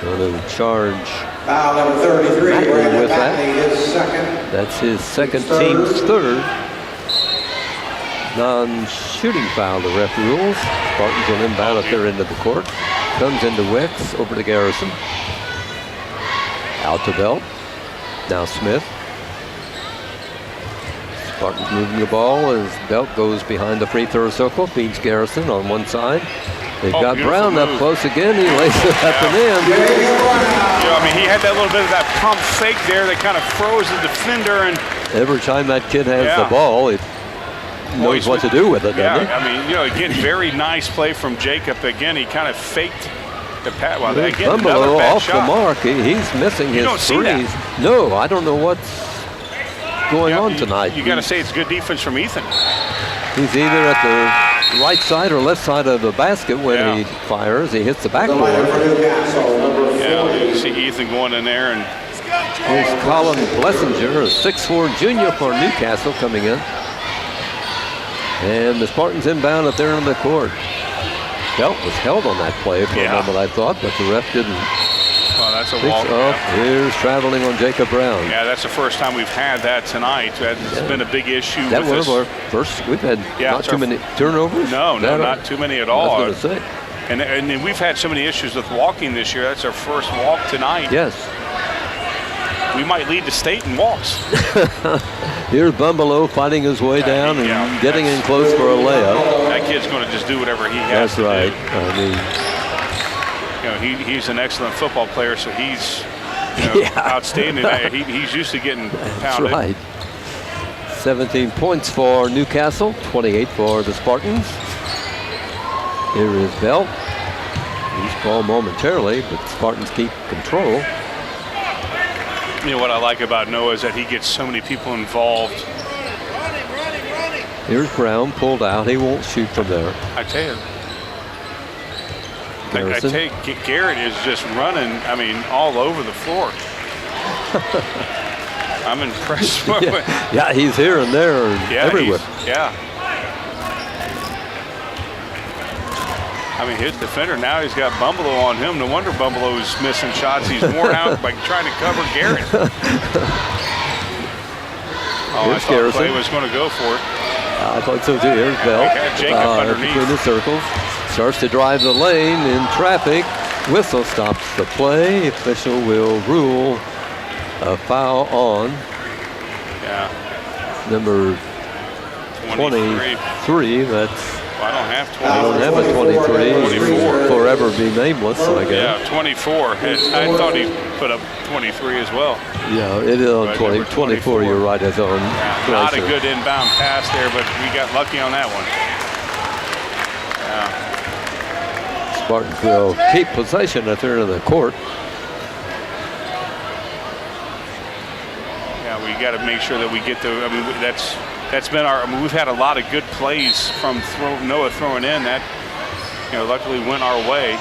Going to charge. Foul number 33. With that. His second. That's his second, team's third. Non-shooting foul, the ref rules. Spartans will inbound at their end of the court. Comes into Wicks, over to Garrison. Out to Belt. Now Smith. Spartans moving the ball as Belt goes behind the free throw circle, feeds Garrison on one side. They've got Brown move. up close again. He lays it up and in. I mean, he had that little bit of that pump fake there that kind of froze the defender. And every time that kid has the ball, he knows what to do with it, doesn't he? I mean, again, very nice play from Jacob. Again, he kind of faked the pat. Well, again, Bumbelow another bad off shot. the mark. He's missing his threes. No, I don't know what's going on tonight. You got to say it's good defense from Ethan. He's either at the right side or left side of the basket when he fires. He hits the backboard. Yeah, you see Ethan going in there. And here's Colin Blessinger, a 6'4" junior for Newcastle coming in. And the Spartans inbound at their end of the court. Belt was held on that play for a moment, I thought, but the ref didn't. Well, that's a walk. Here's traveling on Jacob Brown. Yeah, that's the first time we've had that tonight. It's been a big issue. That was our first. We've had not too many turnovers. No, not too many at all. I was going to say. And we've had so many issues with walking this year. That's our first walk tonight. Yes. We might lead the state in walks. Here's Bumbelow fighting his way down and getting in close for a layup. That kid's going to just do whatever he has to do. That's right. I mean, he's an excellent football player, so he's outstanding. He's used to getting pounded. That's right. 17 points for Newcastle, 28 for the Spartans. Here is Belt. He's ball momentarily, but the Spartans keep control. You know what I like about Noah is that he gets so many people involved. Here's Brown pulled out. He won't shoot from there. I tell you. Garrett is just running, I mean, all over the floor. I'm impressed. Yeah, he's here and there and everywhere. I mean, his defender, now he's got Bumbelow on him. No wonder Bumbelow's missing shots. He's worn out by trying to cover Garrett. I thought Clay was going to go for it. I thought so too. Here's Bell. Between the circles. Starts to drive the lane in traffic. Whistle stops the play. Official will rule a foul on number 23. That's. I don't have 23. I don't have a 23. 24. Forever be nameless, I guess. Yeah, 24. I thought he put up 23 as well. Yeah, it is on 24. You're right, it's on. Not a good inbound pass there, but we got lucky on that one. Spartans will keep possession at their end of the court. Yeah, we got to make sure that we get the. I mean, that's been our. I mean, we've had a lot of good plays from Noah throwing in that. Luckily went our way.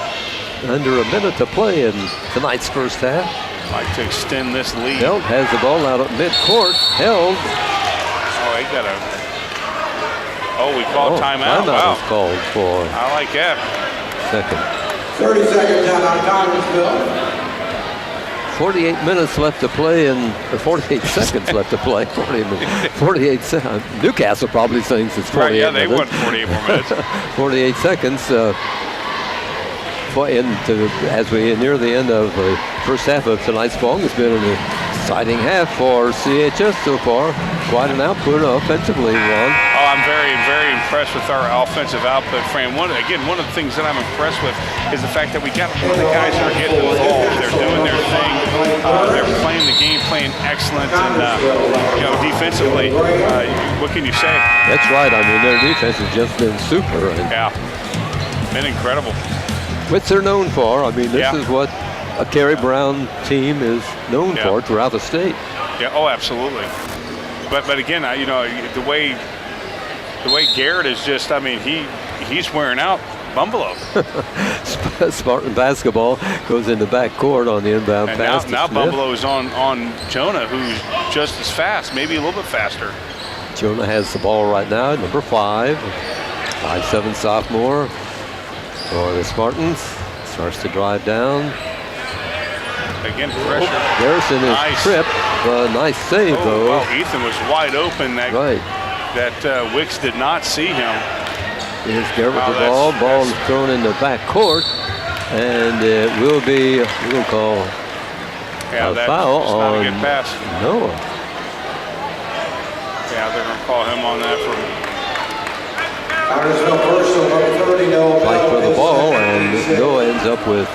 Under a minute to play in tonight's first half. Like to extend this lead. Belt has the ball out at midcourt. Held. Oh, he got a. Oh, we called timeout. Timeout was called for. I like that. Second. 30 seconds out of time, Bill. 48 minutes left to play and 48 seconds left to play. 48 seconds. Newcastle probably thinks it's 48 minutes. They want 48 more minutes. 48 seconds. As we near the end of the first half of tonight's ball, it's been an exciting half for CHS so far. Quite an output offensively, Ron. Oh, I'm very, very impressed with our offensive output, Fran. One of the things that I'm impressed with is the fact that we got one of the guys that are getting involved. They're doing their thing. They're playing the game, playing excellent, and defensively, what can you say? That's right. I mean, their defense has just been super. Been incredible. Which they're known for. I mean, this is what a Kerry Brown team is known for throughout the state. Yeah. Oh, absolutely. But again, the way Garrett is just. I mean, he's wearing out Bumbelow. Spartan basketball goes into backcourt on the inbound pass. Now Bumbelow is on Jonah, who's just as fast, maybe a little bit faster. Jonah has the ball right now, number 5'7" sophomore for the Spartans. Starts to drive down. Again, pressure. Garrison is tripped. Nice save, though. Wow, Ethan was wide open. That Wicks did not see him. Here's Garrett with the ball. Ball is thrown in the back court. And it will be, we'll call a foul on Noah. Yeah, they're going to call him on that for. Connersville personal number 30, Noah. Fight for the ball, and Noah ends up with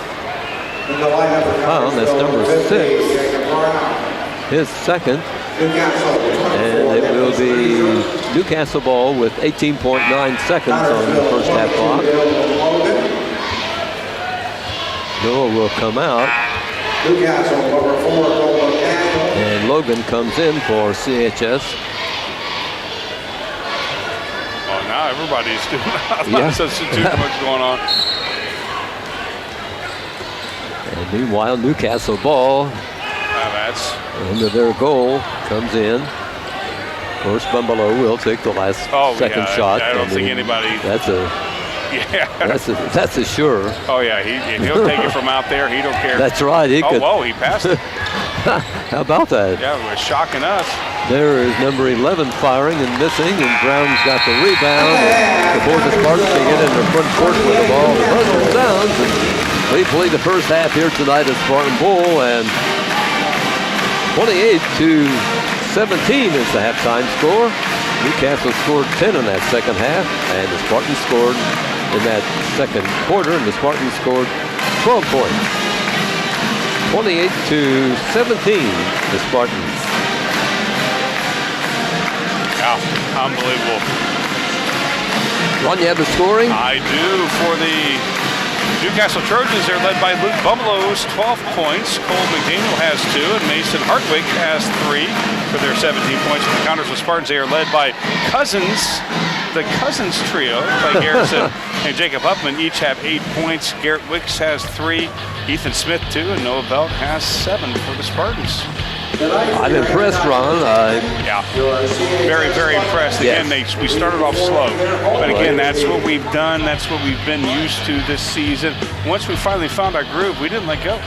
In the lineup for foul. That's Connersville, number 50, 6. Jacob Brown. His second. Newcastle, 24, And it will Dennis be Caesar. Newcastle ball with 18.9 seconds on the first half clock. Noah will come out, Newcastle, number 4, Golden Campbell. and Logan comes in for CHS. Oh, now everybody's doing Yeah. substitute much going on. And meanwhile, Newcastle ball That's under their goal comes in. Of course, Bumbalo will take the last second shot. I don't think anybody. That's a Yeah. that's a sure. Oh yeah, he'll take it from out there. He don't care. That's right. He could. Whoa, he passed it. How about that? Yeah, it was shocking us. There is number 11 firing and missing, and Brown's got the rebound. The Boulder Spartans can get in their front court with the ball. The buzzer sounds, and we play the first half here tonight at Spartan Bowl, and 28-17 is the halftime score. Newcastle scored 10 in that second half, and the Spartans scored in that second quarter, and the Spartans scored 12 points. 28-17, the Spartans. Yeah, unbelievable. Ron, you have the scoring? I do for the Newcastle Trojans. They're led by Luke Bumbalo's 12 points. Cole McDaniel has 2, and Mason Hartwig has 3 for their 17 points. For the Connersville Spartans, they are led by Cousins. The Cousins trio, Clay Garrison and Jacob Huffman, each have 8 points. Garrett Wicks has 3, Ethan Smith 2, and Noah Belt has 7 for the Spartans. I'm impressed, Ron. Yeah, very, very impressed. Again, we started off slow, but again, that's what we've done. That's what we've been used to this season. Once we finally found our groove, we didn't let go.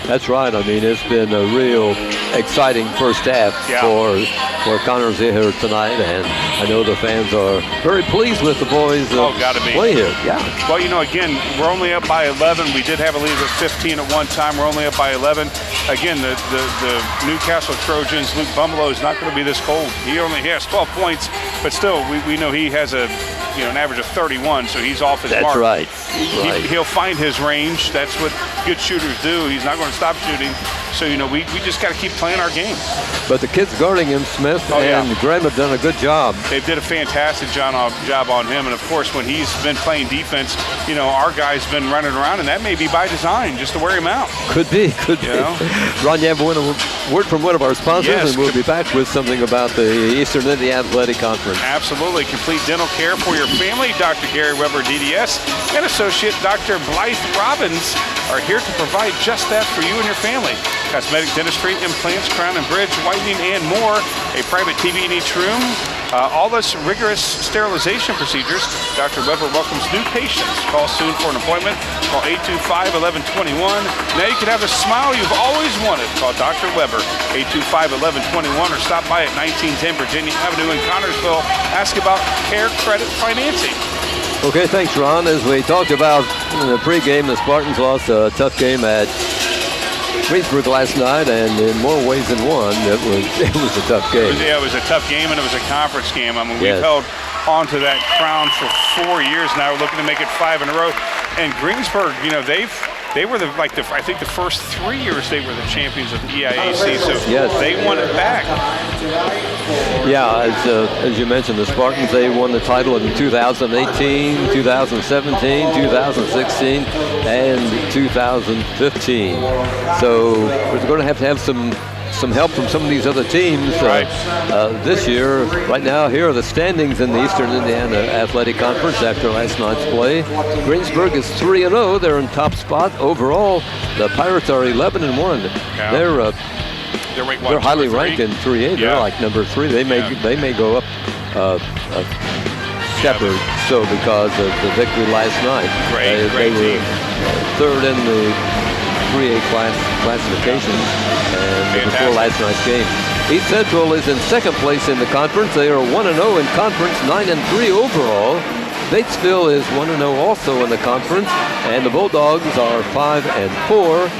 That's right. I mean, it's been a real exciting first half for Connersville here tonight, and I know the fans are very pleased with the boys' gotta be. play here. Yeah. Well, again, we're only up by 11. We did have a lead of 15 at one time. We're only up by 11. Again, the Newcastle Trojans, Luke Bumbalo is not going to be this cold. He has 12 points, but still, we know he has an average of 31, so he's off his mark. That's right. He'll find his range. That's what good shooters do. He's not going to stop shooting. So, we just got to keep playing our game. But the kids guarding him, Smith and Graham, have done a good job. They did a fantastic job on him. And, of course, when he's been playing defense, our guy's been running around, and that may be by design, just to wear him out. Could be. Ron, you have a word from one of our sponsors, and we'll be back with something about the Eastern India Athletic Conference. Absolutely. Complete dental care for your family. Dr. Gary Weber, DDS, and Associate Dr. Blythe Robbins are here to provide just that for you and your family. Cosmetic dentistry, implants, crown and bridge, whitening, and more. A private TV in each room. All this rigorous sterilization procedures. Dr. Weber welcomes new patients. Call soon for an appointment. Call 825-1121. Now you can have the smile you've always wanted. Call Dr. Weber, 825-1121, or stop by at 1910 Virginia Avenue in Connersville. Ask about Care Credit Financing. Okay, thanks, Ron. As we talked about in the pregame, the Spartans lost a tough game at Greensburg last night, and in more ways than one, it was a tough game. It was a tough game, and it was a conference game. I mean, we've held on to that crown for 4 years now. We're looking to make it 5 in a row. And Greensburg, they were I think the first 3 years they were the champions of the EIAC, so they won it back. Yeah, as you mentioned, the Spartans, they won the title in 2018, 2017, 2016, and 2015. So we're going to have some help from some of these other teams this year. Right now, here are the standings in the Eastern Indiana Athletic Conference after last night's play. Greensburg is 3-0. They're in top spot overall. The Pirates are 11-1. Yeah. They're highly ranked in 3A. They're like number 3. They may go up a step or so because of the victory last night. They were third in the 3A classification and before last night's game. East Central is in second place in the conference. They are 1-0 in conference, 9-3 overall. Batesville is 1-0 also in the conference, and the Bulldogs are 5-4.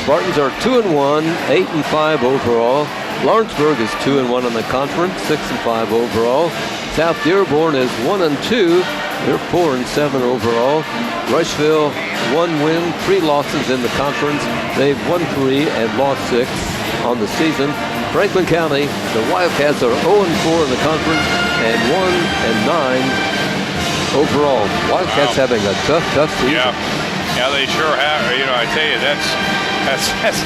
Spartans are 2-1, 8-5 overall. Lawrenceburg is 2-1 in the conference, 6-5 overall. South Dearborn is 1-2. They're 4-7 overall. Rushville, 1 win, 3 losses in the conference. They've won 3 and lost 6 on the season. Franklin County, the Wildcats are 0-4 in the conference and 1-9 overall. Wildcats having a tough season. Yeah, they sure have. You know, I tell you, that's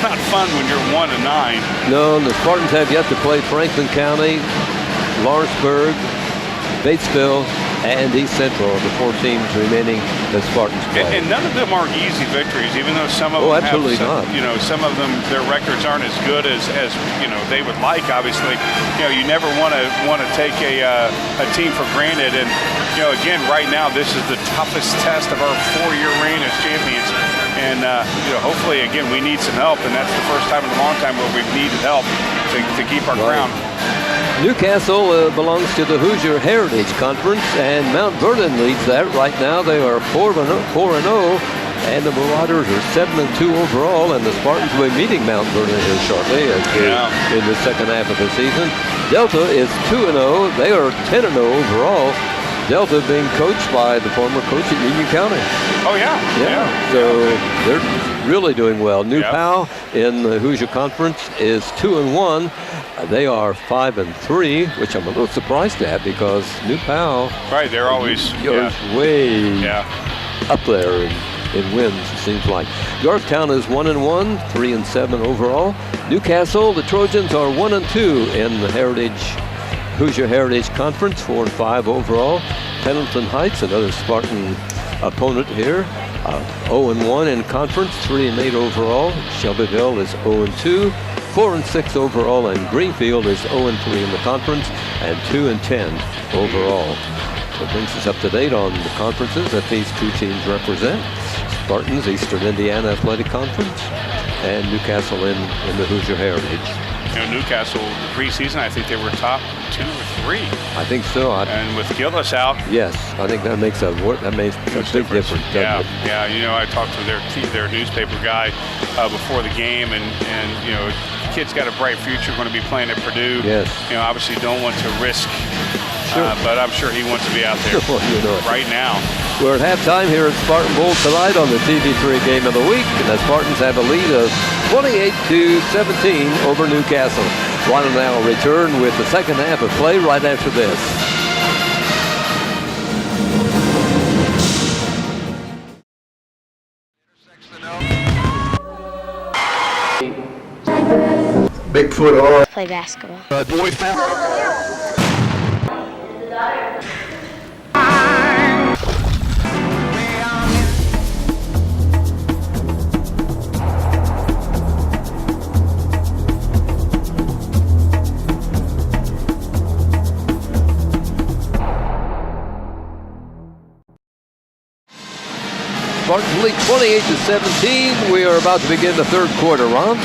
not fun when you're 1-9. No, the Spartans have yet to play Franklin County, Lawrenceburg, Batesville, and East Central, the 4 teams remaining the Spartans play. And none of them are easy victories, even though some of them absolutely have, not. You know, some of them, their records aren't as good as you know they would like. Obviously, you know, you never want to take a team for granted. And you know, again, right now, this is the toughest test of our 4-year reign as champions. And you know, hopefully, again, we need some help, and that's the first time in a long time where we've needed help to keep our crown. Newcastle belongs to the Hoosier Heritage Conference, and Mount Vernon leads that. Right now, they are 4-0, and the Marauders are 7-2 overall, and the Spartans will be meeting Mount Vernon here shortly in the second half of the season. Delta is 2-0. They are 10-0 overall. Delta being coached by the former coach at Union County. Oh, yeah. So they're really doing well. New Powell in the Hoosier Conference is 2-1. They are 5-3, which I'm a little surprised at because New Powell, right? They're always way up there in wins. It seems like Yorktown is 1-1, 3-7 overall. Newcastle, the Trojans are 1-2 in the Hoosier Heritage Conference, 4-5 overall. Pendleton Heights, another Spartan opponent here, 0-1 in conference, 3-8 overall. Shelbyville is 0-2. 4-6 overall, and Greenfield is 0-3 in the conference and 2-10 overall. So it brings us up to date on the conferences that these 2 teams represent. Spartans, Eastern Indiana Athletic Conference, and Newcastle in the Hoosier Heritage. You know, Newcastle, the preseason, I think they were top 2 or 3. I think so. And with Gillis out, yes, I think that makes a big difference. Yeah. You know, I talked to their newspaper guy before the game, and you know, kid's got a bright future, going to be playing at Purdue. Yes. You know, obviously don't want to risk, but I'm sure he wants to be out there right now. We're at halftime here at Spartan Bowl tonight on the TV3 Game of the Week, and the Spartans have a lead of 28-17 over Newcastle. Ron and I will return with the second half of play right after this. Bigfoot or play basketball. boy foul. Spartans lead 28-17. We are about to begin the third quarter, Ron.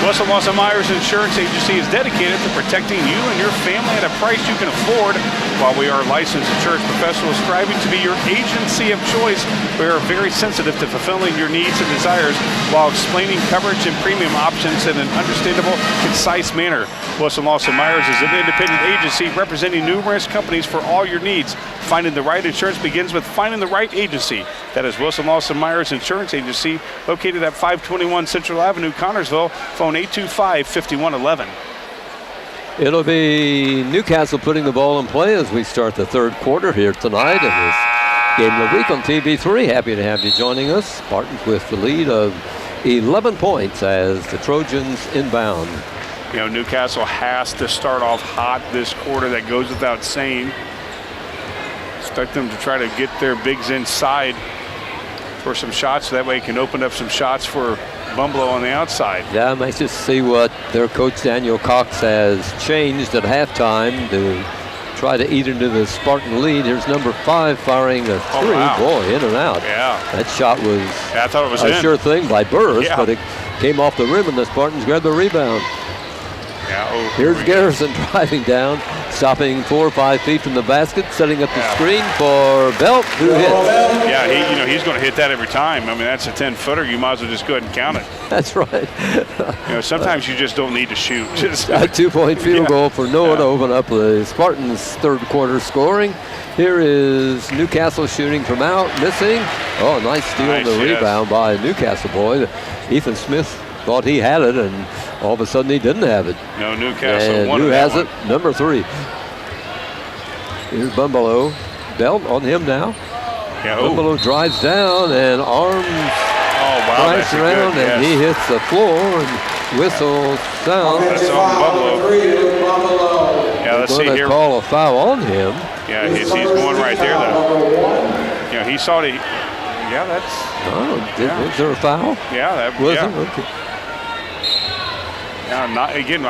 Wilson Myers Insurance Agency is dedicated to protecting you and your family at a price you can afford. While we are licensed insurance professionals striving to be your agency of choice, we are very sensitive to fulfilling your needs and desires while explaining coverage and premium options in an understandable, concise manner. Wilson Myers is an independent agency representing numerous companies for all your needs. Finding the right insurance begins with finding the right agency. That is Wilson Myers Insurance Agency, located at 521 Central Avenue, Connorsville. Phone 825-5111. It'll be Newcastle putting the ball in play as we start the third quarter here tonight in this Game of the Week on TV3. Happy to have you joining us. Spartans with the lead of 11 points as the Trojans inbound. You know, Newcastle has to start off hot this quarter. That goes without saying. Expect them to try to get their bigs inside for some shots. So that way it can open up some shots for Bumblow on the outside. Yeah, let's just see what their coach Daniel Cox has changed at halftime to try to eat into the Spartan lead. Here's number 5 firing a 3. Oh, wow. Boy, in and out. Yeah. That shot was I thought it was a sure thing by Burris, Yeah. but it came off the rim and the Spartans grabbed the rebound. Yeah, Here's Garrison driving down, stopping 4 or 5 feet from the basket, setting up the screen for Belt, who hits. Yeah, he's going to hit that every time. I mean, that's a 10-footer. You might as well just go ahead and count it. That's right. Sometimes you just don't need to shoot. Just A 2-point field Yeah. goal for Noah to open up the Spartans' third quarter scoring. Here is Newcastle shooting from out, missing. Oh, nice steal and the Nice, yes. rebound by Newcastle boy. Ethan Smith thought he had it, and all of a sudden he didn't have it. No, Newcastle And won who that has one. it? Number 3. Here's Bumbalo. Belt on him now. Yeah, oh, Bumbalo drives down and arms wow, flash that's a around, good, and yes. he hits the floor, and whistle sound. That's on Foul, Buffalo. 3 to Buffalo. Yeah, let's see Going to here. call a foul on him. Yeah, he's going right there, though. He saw it. Yeah, that's. Oh, Yeah. was there a foul? Yeah, that Was yeah. it? Okay. Yeah, not again.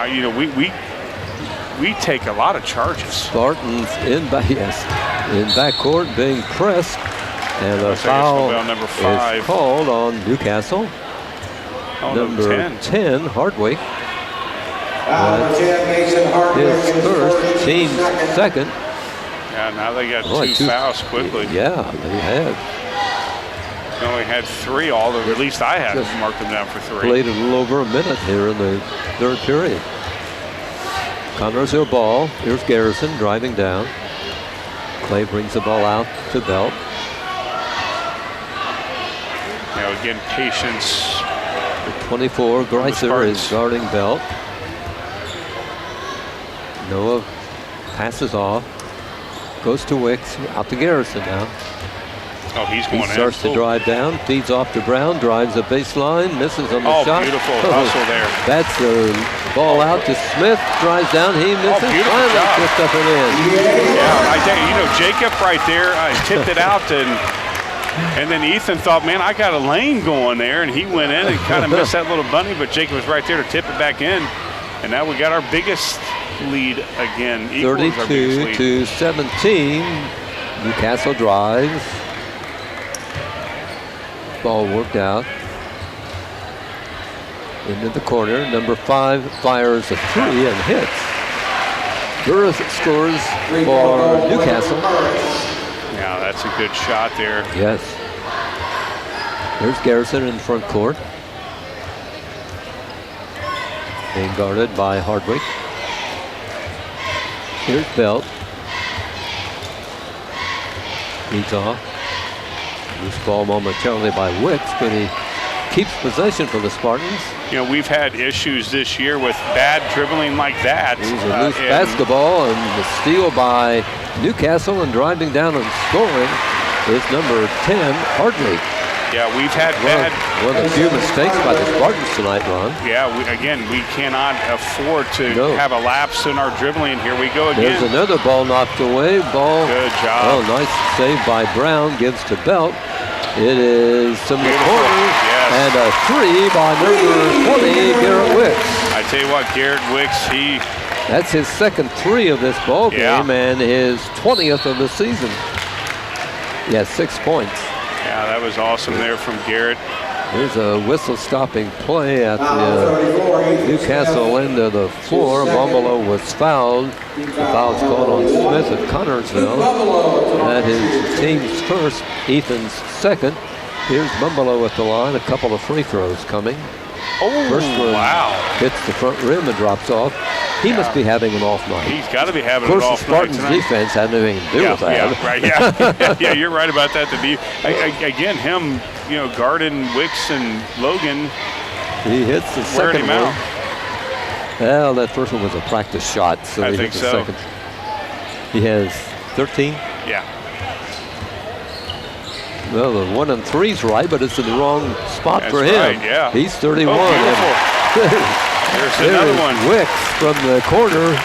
We take a lot of charges. Spartans in backcourt being pressed, and a Looks like it's foul gonna be on number 5. is called on Newcastle. Oh, Number 10, Hardwick. Foul number 10, Mason Hardwick. His first, team's second. Yeah, now they got Boy, two fouls quickly. Yeah, they had. We only had 3 all the, at least I had Just marked them down for 3. Played a little over a minute here in the third period. Conroe's ball. Here's Garrison driving down. Clay brings the ball out to Belt. Again, patience. 24, Greiser is Spartans. guarding Belt. Noah passes off. Goes to Wicks, out to Garrison now. Oh, he's He going in. starts to drive down, feeds off to Brown, drives the baseline, misses on the Oh, shot. beautiful hustle there. That's the ball out to Smith, drives down, he misses, beautiful finally job. just up and in. Yeah, I tell you, Jacob right there tipped it out, and then Ethan thought, man, I got a lane going there, and he went in and kind of missed that little bunny, but Jacob was right there to tip it back in, and now we got our biggest lead again. Equals our biggest 32 lead. to 17. Newcastle drives. Ball worked out. Into the corner. Number 5 fires a 3 and hits. Burris scores for Newcastle. Yeah, that's a good shot there. Yes. There's Garrison in front court. Being guarded by Hardwick. Here's Belt. Leads off. Loose ball momentarily by Wicks, but he keeps possession for the Spartans. We've had issues this year with bad dribbling like that. Here's a loose and basketball, and the steal by Newcastle, and driving down and scoring is number 10, Hardwick. Yeah, we've had bad. One of the few mistakes by the Spartans tonight, Ron. Yeah, we cannot afford to No. have a lapse in our dribbling. Here we go There's again. another ball knocked away. Ball. Good job. Oh, nice save by Brown. Gives to Belt. It is from the Beautiful. corner. Yes. And a 3 by number 20, Garrett Wicks. I tell you what, Garrett Wicks, That's his second 3 of this ball game, Yeah. and his 20th of the season. He has 6 points. yeah, that was awesome there from Garrett. Here's a whistle-stopping play at Foul the 34, Ethan Newcastle Smith. end of the floor. Bumbalo was fouled. The foul's called on Smith at Connorsville. That is team's first, Ethan's second. Here's Bumbalo at the line. A couple of free throws coming. Oh, First one wow. hits the front rim and drops off. He must be having an off night. He's got to be having Of course, an the off night Spartans' tonight. defense had nothing to do with that. Yeah, right. Yeah, yeah, you're right about that. Again, him, guarding Wicks and Logan. He hits the Wearing second him one. out. Well, that first one was a practice shot, so I he think hit the so. second. He has 13. Yeah. Well, the 1 and 3's right, but it's in the wrong spot That's for him. right, yeah. He's 31. Oh, beautiful. There's There another is one. Wicks from the corner.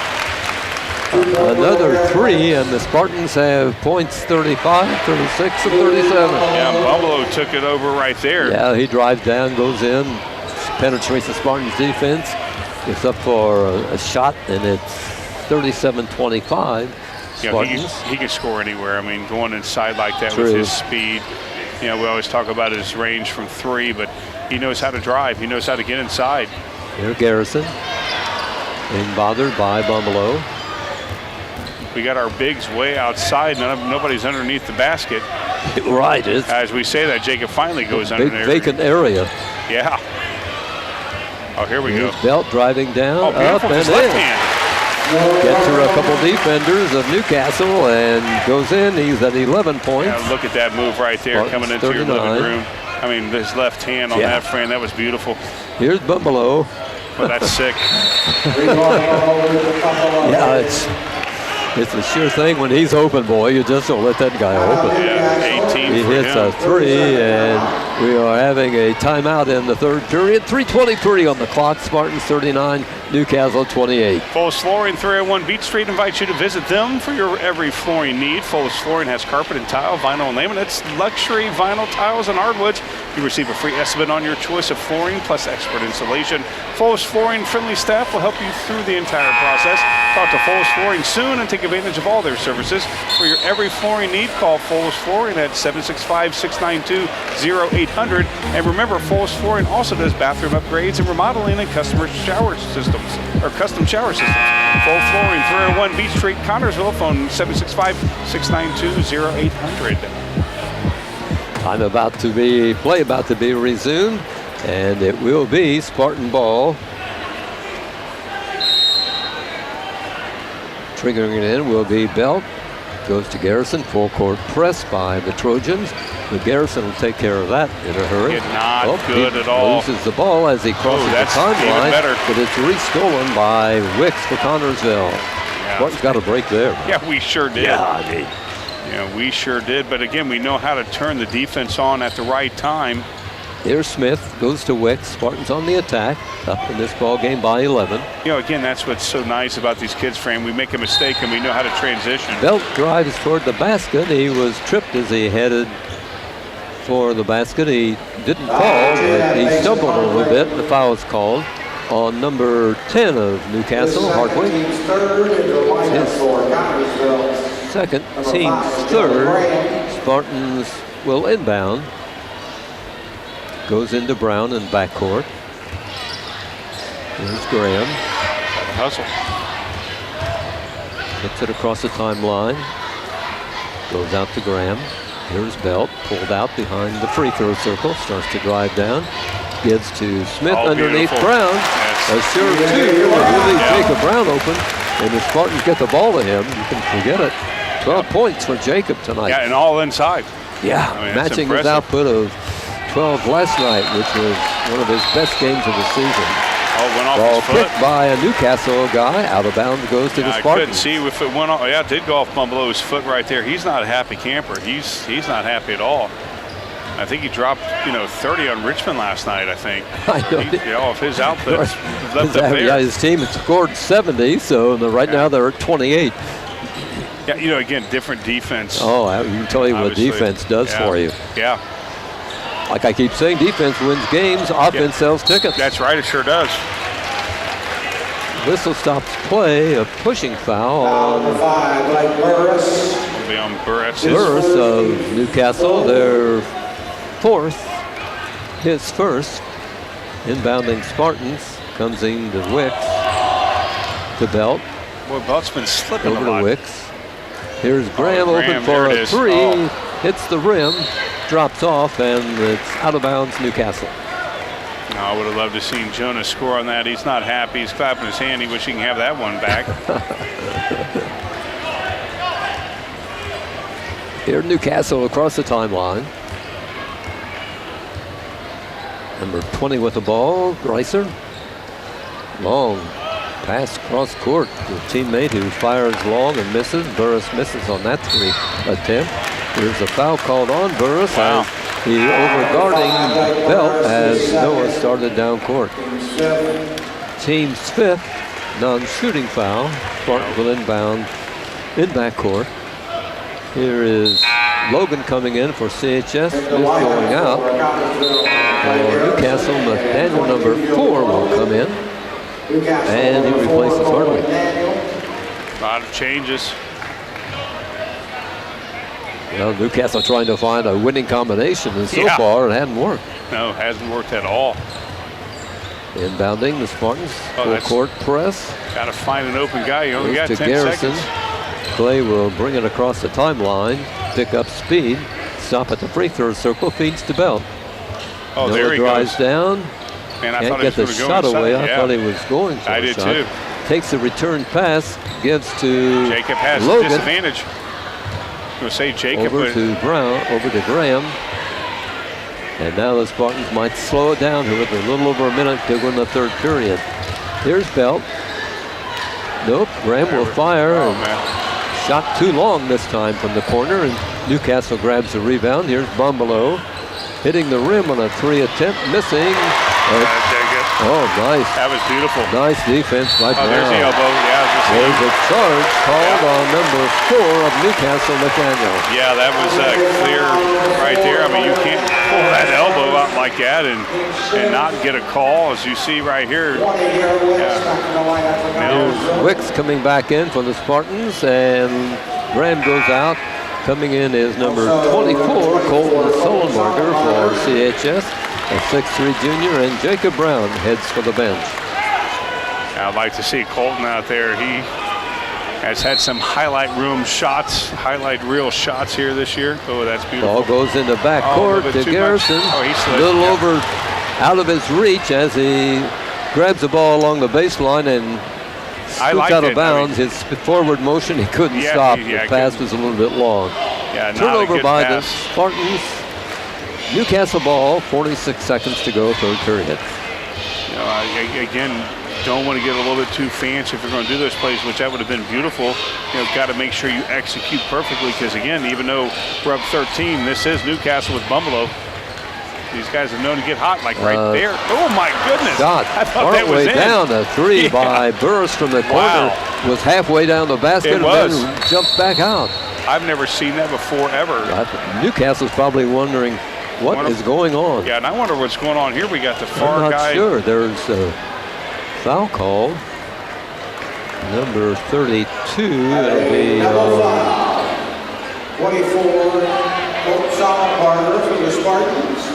Another 3, and the Spartans have points 35, 36, and 37. Yeah, Bumbalo took it over right there. Yeah, he drives down, goes in, penetrates the Spartans defense, gets up for a shot, and it's 37-25. Spartans. He can score anywhere. I mean, going inside like that True. with his speed. We always talk about his range from 3, but he knows how to drive. He knows how to get inside. Here, Garrison, being bothered by Bumbalo. We got our bigs way outside. Nobody's underneath the basket. Right, it's As we say that, Jacob finally goes a under big there. vacant area. Yeah. Oh, here we go. Here's Belt driving down, Oh, up beautiful. and His in. left hand. Gets through a couple defenders of Newcastle and goes in. He's at 11 points. Yeah, look at that move right there Spartans coming into your 39. living room. I mean, his left hand on that frame, that was beautiful. Here's Bumbelow. Well, that's sick. Yeah, it's a sure thing when he's open, boy. You just don't let that guy open. Yeah, 18 He for hits him. a 3, and we are having a timeout in the third period. 3:23 on the clock. Spartans 39, Newcastle 28. Folds Flooring, 301 Beach Street invites you to visit them for your every flooring need. Folds Flooring has carpet and tile, vinyl and laminates, luxury vinyl tiles and hardwoods. You receive a free estimate on your choice of flooring plus expert installation. Folds Flooring friendly staff will help you through the entire process. Talk to Folds Flooring soon and take advantage of all their services. For your every flooring need, call Folds Flooring at 765-692-0800. And remember, Folds Flooring also does bathroom upgrades and remodeling and custom shower systems. Folds Flooring, 301 Beach Street, Connorsville, phone 765-692-0800. Play about to be resumed, and it will be Spartan ball. Triggering it in will be Belt. Goes to Garrison, full court press by the Trojans. But Garrison will take care of that in a hurry. Not good at all. Loses the ball as he crosses the that's timeline, even better. but it's restolen by Wicks for Connorsville. Spartan's got a break there. Yeah, we sure did. Yeah, we sure did. But again, we know how to turn the defense on at the right time. Here's Smith, goes to Wicks. Spartans on the attack, up in this ball game by 11. Again, that's what's so nice about these kids, Fran. We make a mistake and we know how to transition. Belt drives toward the basket. He was tripped as he headed for the basket. He didn't fall, but he stumbled a little bit. The foul is called on number 10 of Newcastle, Hardwick. His second, team's third. Spartans will inbound. Goes into Brown in backcourt. Here's Graham. Hustle. Hits it across the timeline. Goes out to Graham. Here's Belt, pulled out behind the free throw circle. Starts to drive down. Gives to Smith underneath beautiful. Brown. Yes. A sure two. Really Jacob Brown open. And the Spartans get the ball to him. You can forget it. 12 points for Jacob tonight. Yeah, and all inside. Yeah, I mean, that's matching his impressive. output of 12 last night, which was one of his best games of the season. Oh, went off Ball his foot. kicked by a Newcastle guy. Out of bounds goes to the I Spartans. couldn't see if it went off. Yeah, it did go off Bumblow's foot right there. He's not a happy camper. He's not happy at all. I think he dropped 30 on Richmond last night. I think. I know. Off his output left up Yeah, there. his team had scored 70, so right now they're at 28. Yeah, again, different defense. Oh, I can tell you what Obviously. defense does for you. Yeah, Like I keep saying, defense wins games, offense sells tickets. that's right. It sure does. Whistle stops play, a pushing foul on It'll be on Burris. Burris of Newcastle, their fourth, his first. Inbounding Spartans comes in to Wicks, to Belt, Boy, Belt's been slipping over a to lot. Wicks. Here's Graham Graham, open for there it a is. three, Oh. hits the rim, drops off, and it's out of bounds Newcastle. No, I would have loved to see Jonas score on that. He's not happy. He's clapping his hand. He wish he can have that one back. Here Newcastle across the timeline. Number 20 with the ball, Greiser. Long pass cross court to a teammate who fires long and misses. Burris misses on that three attempt. There's a foul called on Burris. Wow. As the overguarding Belt as Noah started down court. Team's fifth non-shooting foul. Spartans will inbound in backcourt. Here is Logan coming in for CHS. Smith going out. For Newcastle, Nathaniel number 4 will come in. And he replaces Hardwick. A lot of changes. Well, Newcastle trying to find a winning combination, and so far it hadn't worked. No, hasn't worked at all. Inbounding the Spartans, full that's- court press. Got to find an open guy. You only Goes got to 10 Garrison. seconds. Clay will bring it across the timeline, pick up speed, stop at the free throw circle, feeds to Belt. Oh, Noah there he drives goes. down, Man, I Can't thought he get was the going to shot go away. inside. I thought he was going for I a did shot. too. Takes the return pass, gives to Jacob has a Logan. disadvantage. I'm going to say Jacob. Over to Brown, over to Graham. And now the Spartans might slow it down here with a little over a minute to go in the third period. Here's Belt. Nope, Graham will fire. Oh, and man. shot too long this time from the corner, and Newcastle grabs the rebound. Here's Bumbalo hitting the rim on a 3 attempt, missing. Oh, nice. That was beautiful. Nice defense by Brown. Oh, there's the elbow. Yeah, There's a charge called on number 4 of Newcastle, McDaniel. yeah, that was clear right there. I mean, you can't pull that elbow out like that and not get a call, as you see right here. Here's Wicks coming back in for the Spartans, and Graham goes out. Coming in is number 24, Colton Sullenberger for CHS, a 6'3 junior, and Jacob Brown heads for the bench. I'd like to see Colton out there. He has had some highlight reel shots here this year. Oh, that's beautiful. Ball goes into backcourt to Garrison. Oh, he a slid. little Yeah. over out of his reach as he grabs the ball along the baseline and I scoots liked out of it. bounds. His forward motion, he couldn't Yeah, stop. yeah, the pass was a little bit long. Yeah, not a Turnover good by pass. the Spartans. Newcastle ball, 46 seconds to go, third period. You know, again, don't want to get a little bit too fancy if you're going to do those plays, which that would have been beautiful. You know, got to make sure you execute perfectly, because again, even though we're up 13, this is Newcastle with Bumbalo. These guys are known to get hot, like right there. Oh my goodness! Shot I thought that was partway in. down. A 3 Yeah. by Burris from the corner Wow. was halfway down the basket It was. and then jumped back out. I've never seen that before ever. Newcastle's probably wondering what is going on. Yeah, and I wonder what's going on here. We got the far I'm not guy. sure. There's a foul call. Number 32. That'll be 24, Coach Sullenberger for the Spartans.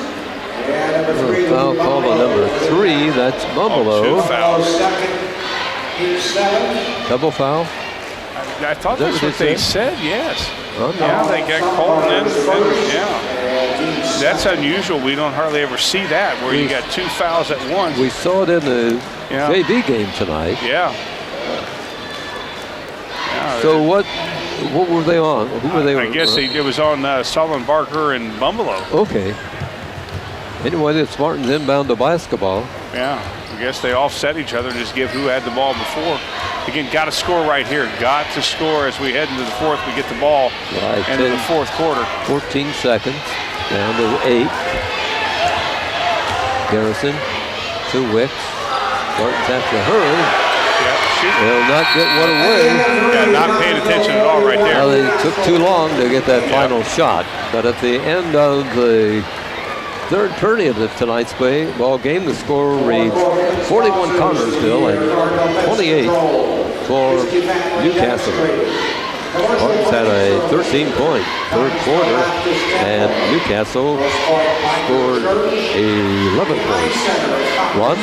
And number 3, foul call on number 3. That's Two Bumbalo. fouls. Second, each 7. Double foul. I thought Is that that's what what they they said. Yes. Oh, no. Yeah, they got Colton in. Yeah. That's unusual. We don't hardly ever see that, where you got 2 fouls at once. We saw it in the Yeah. JV game tonight. Yeah. So what were they on? Who were they on? I guess it was on Sullenberger and Bumbalo. Okay. Anyway, the Spartans inbound the basketball. Yeah. I guess they offset each other, just give who had the ball before. Again, got to score right here. Got to score as we head into the fourth. We get the ball Right, into the fourth quarter. 14 seconds, down to 8. Garrison to Wicks. Spartans have to hurry. Yeah, shoot. They'll not get one away. Yeah, not paying attention at all right Well, there. they took too long to get that final shot. But at the end of the third period of tonight's ball game, the score reads 41 Connersville and 28 for Newcastle. Spartans had a 13-point third quarter, and Newcastle scored 11 points. Ron?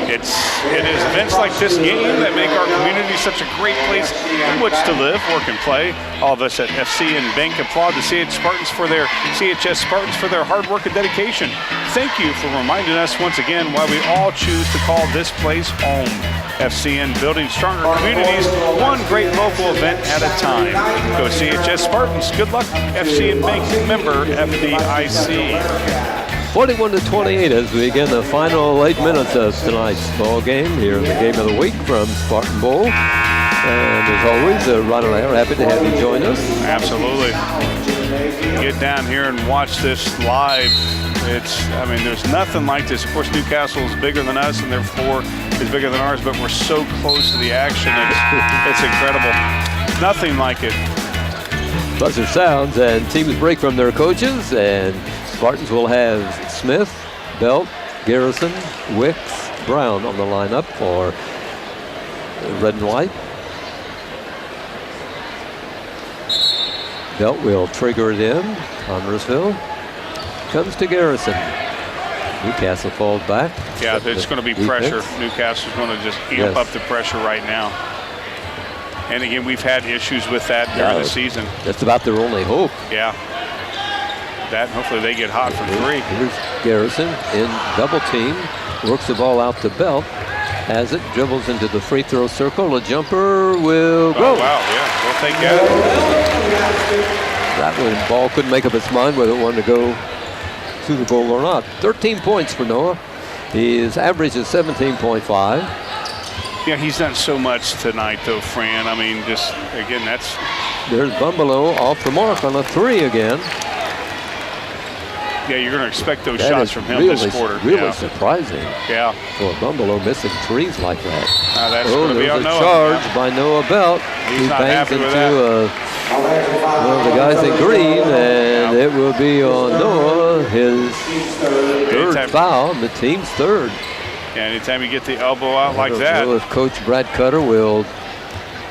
It is events like this game that make our community such a great place in which to live, work, and play. All of us at FC and Bank applaud the CHS Spartans for their hard work and dedication. Thank you for reminding us once again why we all choose to call this place home. FCN, building stronger communities, one great local event at a time. Go CHS Spartans. Good luck, FCN Bank, member FDIC. 41-28 as we begin the final 8 minutes of tonight's ball game here in the Game of the Week from Spartan Bowl. And as always, Ron and I are happy to have you join us. Absolutely. Get down here and watch this live. There's nothing like this. Of course, Newcastle is bigger than us, and therefore is bigger than ours, but we're so close to the action. It's incredible. Nothing like it. Buzzer sounds and teams break from their coaches, and Spartans will have Smith, Belt, Garrison, Wicks, Brown on the lineup for red and white. Belt will trigger it in. Connersville comes to Garrison. Newcastle falls back. Yeah, it's going to be pressure. Newcastle's going to just amp up the pressure right now. And again, we've had issues with that during the season. That's about their only hope. Yeah. That, and hopefully they get hot from 3. Here's Garrison in double team. Works the ball out to Belt. Has it, dribbles into the free throw circle. A jumper will go. Oh, wow, yeah, we'll take that. That one ball couldn't make up its mind whether it wanted to go to the goal or not. 13 points for Noah. His average is 17.5. Yeah, he's done so much tonight, though, Fran. I mean, just, again, that's... There's Bumbalough off the mark on a 3 again. Yeah, you're going to expect those That shots is from him really, this quarter. Really yeah. surprising Yeah. for Bumbalough missing 3s like that. That's going to be there's on a Noah. charge Yeah. by Noah Belt. He's He not bangs happy with into one of the guys in green, and it will be on Noah, his third foul, the team's third. Yeah, anytime you get the elbow out like I don't that. know if Coach Brad Cutter will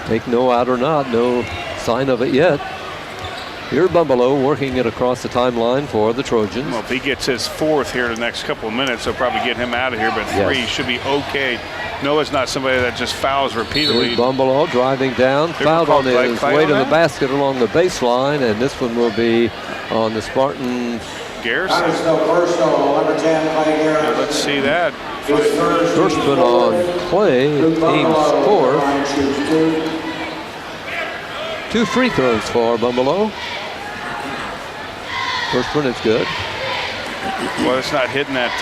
take Noah out or not. No sign of it yet. Here's Bumbalough working it across the timeline for the Trojans. Well, if he gets his 4th here in the next couple of minutes, they'll probably get him out of here, but 3 should be okay. Noah's not somebody that just fouls repeatedly. Here's Bumbalough driving down, fouled on his way to the basket along the baseline, and this one will be on the Spartans. Garrison. Number 10, Clay Garrison. Yeah, let's see that. First one on Clay, team's 4th. 2 free throws for Bumbalough. First one is good. Well, it's not hitting that.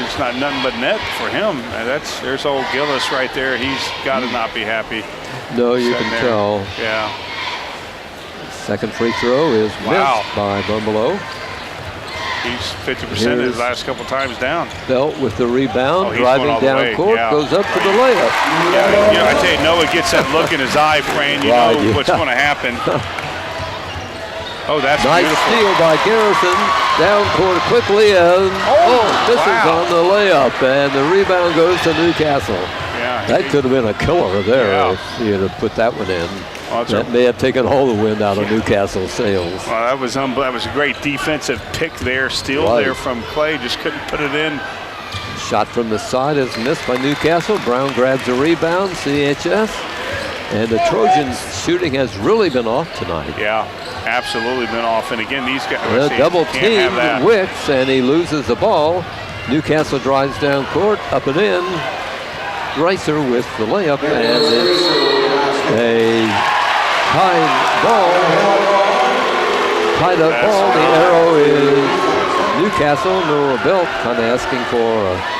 It's not nothing but net for him. There's old Gillis right there. He's got to not be happy. No, you can tell. Yeah. Second free throw is missed by Bumbalough. He's 50% his last couple times down. Belt with the rebound, he's driving down way. court, goes up for the layup. Yeah, I tell you, Noah gets that look in his eye, Fran. You know what's going to happen. Oh, that's nice beautiful. steal by Garrison. Down court quickly, and misses on the layup, and the rebound goes to Newcastle. Yeah, that could have been a killer there if he had put that one in. Well, that may have taken all the wind out of Newcastle's sails. Well, that was a great defensive pick there, steal there from Clay. Just couldn't put it in. Shot from the side is missed by Newcastle. Brown grabs a rebound, CHS. And the Trojans' shooting has really been off tonight. Yeah, absolutely been off. And again, these guys double team Wicks, and he loses the ball. Newcastle drives down court, up and in. Reiser with the layup, and it's a tied ball. Tied up ball. The arrow is Newcastle. Noah Belt kind of asking for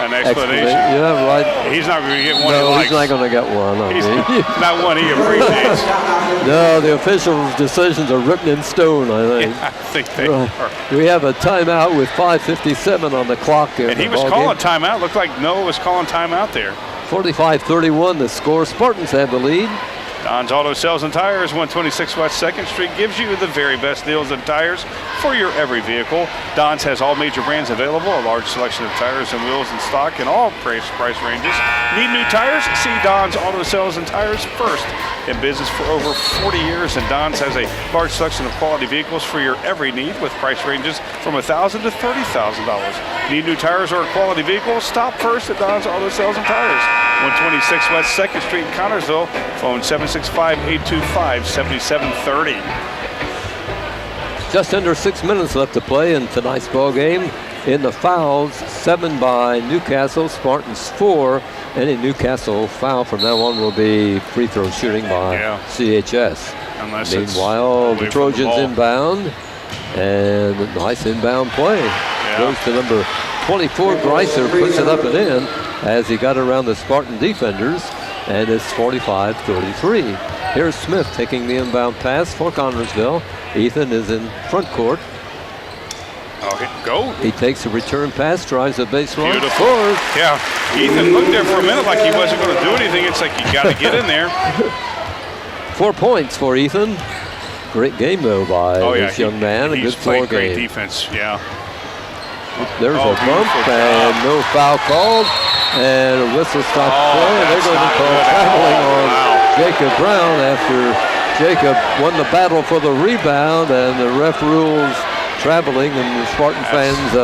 an explanation. Yeah, right. He's not going to get one. No, he's not going to get one. He's not one he appreciates. No, the officials' decisions are written in stone, I think. Yeah, I think they are. We have a timeout with 5:57 on the clock. And he was calling timeout. Looked like Noah was calling timeout there. 45-31 the score. Spartans have the lead. Don's Auto Sales and Tires, 126 West 2nd Street, gives you the very best deals and tires for your every vehicle. Don's has all major brands available, a large selection of tires and wheels in stock in all price ranges. Need new tires? See Don's Auto Sales and Tires first. In business for over 40 years, and Don's has a large selection of quality vehicles for your every need with price ranges from $1,000 to $30,000. Need new tires or a quality vehicle? Stop first at Don's Auto Sales and Tires. 126 West 2nd Street in Connersville. Phone 765-825-7730. Just under 6 minutes left to play in tonight's ball game. In the fouls, 7 by Newcastle, Spartans 4. Any Newcastle foul from now on will be free throw shooting by CHS. Meanwhile, the Trojans inbound, and a nice inbound play. Goes to number 24, Greiser, puts it up and in as he got around the Spartan defenders, and it's 45-33. Here's Smith taking the inbound pass for Connersville. Ethan is in front court. Okay, go. He takes a return pass, drives the baseline. Beautiful. Scores. Yeah, Ethan looked there for a minute like he wasn't going to do anything. It's like you got to get in there. 4 points for Ethan. Great game, though, by this young man. A good floor game. Great defense, yeah. There's a bump and no foul called. And a whistle stops play. They're going to call traveling on Jacob Brown after Jacob won the battle for the rebound, and the ref rules traveling, and the Spartan fans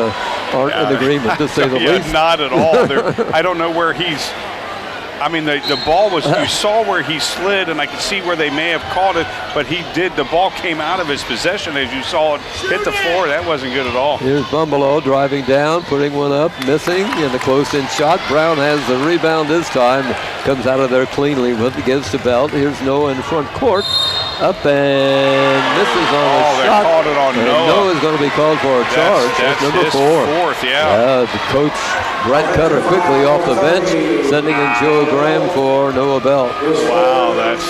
aren't in agreement, to say the least. Not at all. I don't know where he's I mean, the ball was, you saw where he slid, and I could see where they may have called it, but the ball came out of his possession as you saw it hit the floor. That wasn't good at all. Here's Bumbelow driving down, putting one up, missing in the close-in shot. Brown has the rebound this time. Comes out of there cleanly, gives to Belt. Here's Noah in front court. Up and misses on a they shot. called it on and Noah. Noah's going to be called for a charge. That's number his 4. fourth, yeah. The coach, Brett Cutter, quickly off the bench, sending in Joe Graham for Noah Belt. Wow, that's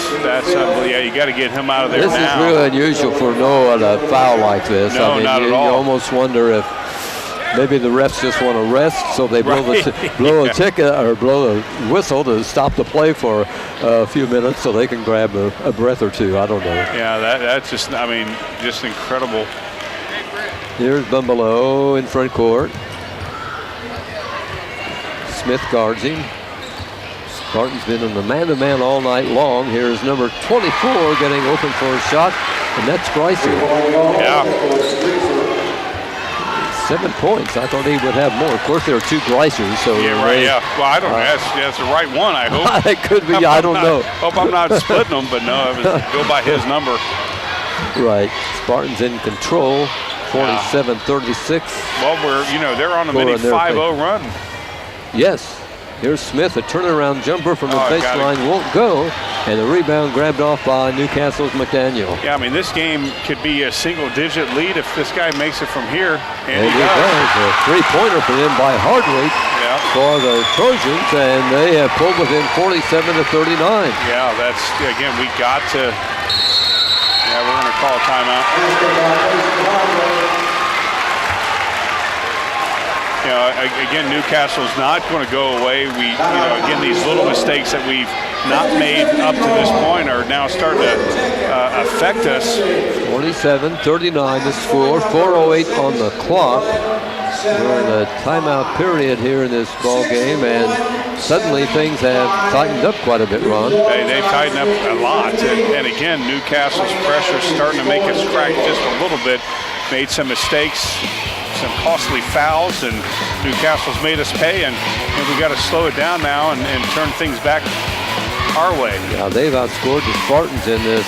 unbelievable. Yeah, you got to get him out of there This now. is really unusual for Noah to foul like this. No, I mean, not at you all. almost wonder if maybe the refs just want to rest, so they blow a ticket or blow a whistle to stop the play for a few minutes so they can grab a breath or two. I don't know. Yeah, that's just, I mean, just incredible. Here's Bumbelow in front court. Smith guards him. Spartan's been in the man-to-man all night long. Here's number 24 getting open for a shot, and that's Greiser. Yeah. 7 points. I thought he would have more. Of course, there are 2 Greisers, so Yeah, right, yeah. Well, I don't know. That's the right one, I hope. it could be. I don't know. Hope I'm not splitting them, but no, go by his number. Right. Spartans in control, 47-36. Well, they're on a mini 5-0 run. Yes. Here's Smith, a turnaround jumper from the got it. baseline won't go, and the rebound grabbed off by Newcastle's McDaniel. Yeah, I mean, this game could be a single-digit lead if this guy makes it from here, and he He does. does. A three-pointer for them by Hardwick for the Trojans, and they have pulled within 47-39. Yeah, that's, again, we got to, we're going to call a timeout. Again, Newcastle's not going to go away. Again, these little mistakes that we've not made up to this point are now starting to affect us. 47-39 the score, 4:08 on the clock. We're in a timeout period here in this ball game, and suddenly things have tightened up quite a bit, Ron. They've tightened up a lot, and again, Newcastle's pressure is starting to make us crack just a little bit. Made some mistakes, some costly fouls, and Newcastle's made us pay, and we got to slow it down now and turn things back our way. Yeah, they've outscored the Spartans in this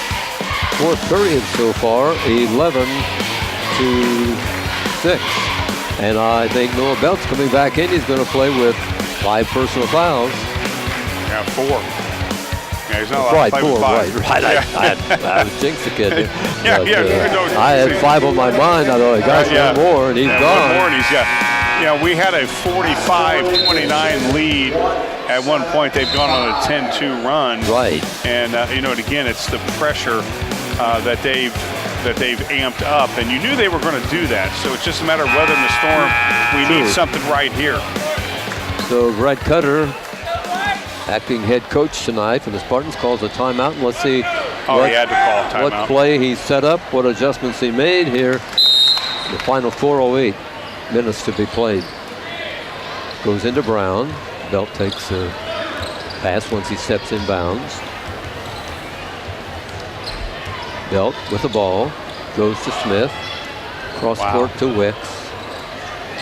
fourth period so far, 11-6. And I think Noah Belt's coming back in. He's going to play with 5 personal fouls. Yeah, 4. Yeah, he's not allowed Right, to play 4, with 5. right. I was jinxed the kid. Yeah, I had 5 on my mind. I thought, gosh, one more, and he's gone. One more, and he's got. We had a 45-29 lead at one point. They've gone on a 10-2 run. Right. And and again, it's the pressure that they've amped up, and you knew they were going to do that. So it's just a matter of weathering the storm. We need something right here. So Brett Cutter, acting head coach tonight for the Spartans, calls a timeout. And let's see he had to call a timeout. What play he set up, what adjustments he made here. The final 4:08 minutes to be played. Goes into Brown. Belt takes a pass once he steps in bounds. Belt with the ball, goes to Smith, cross court to Wicks.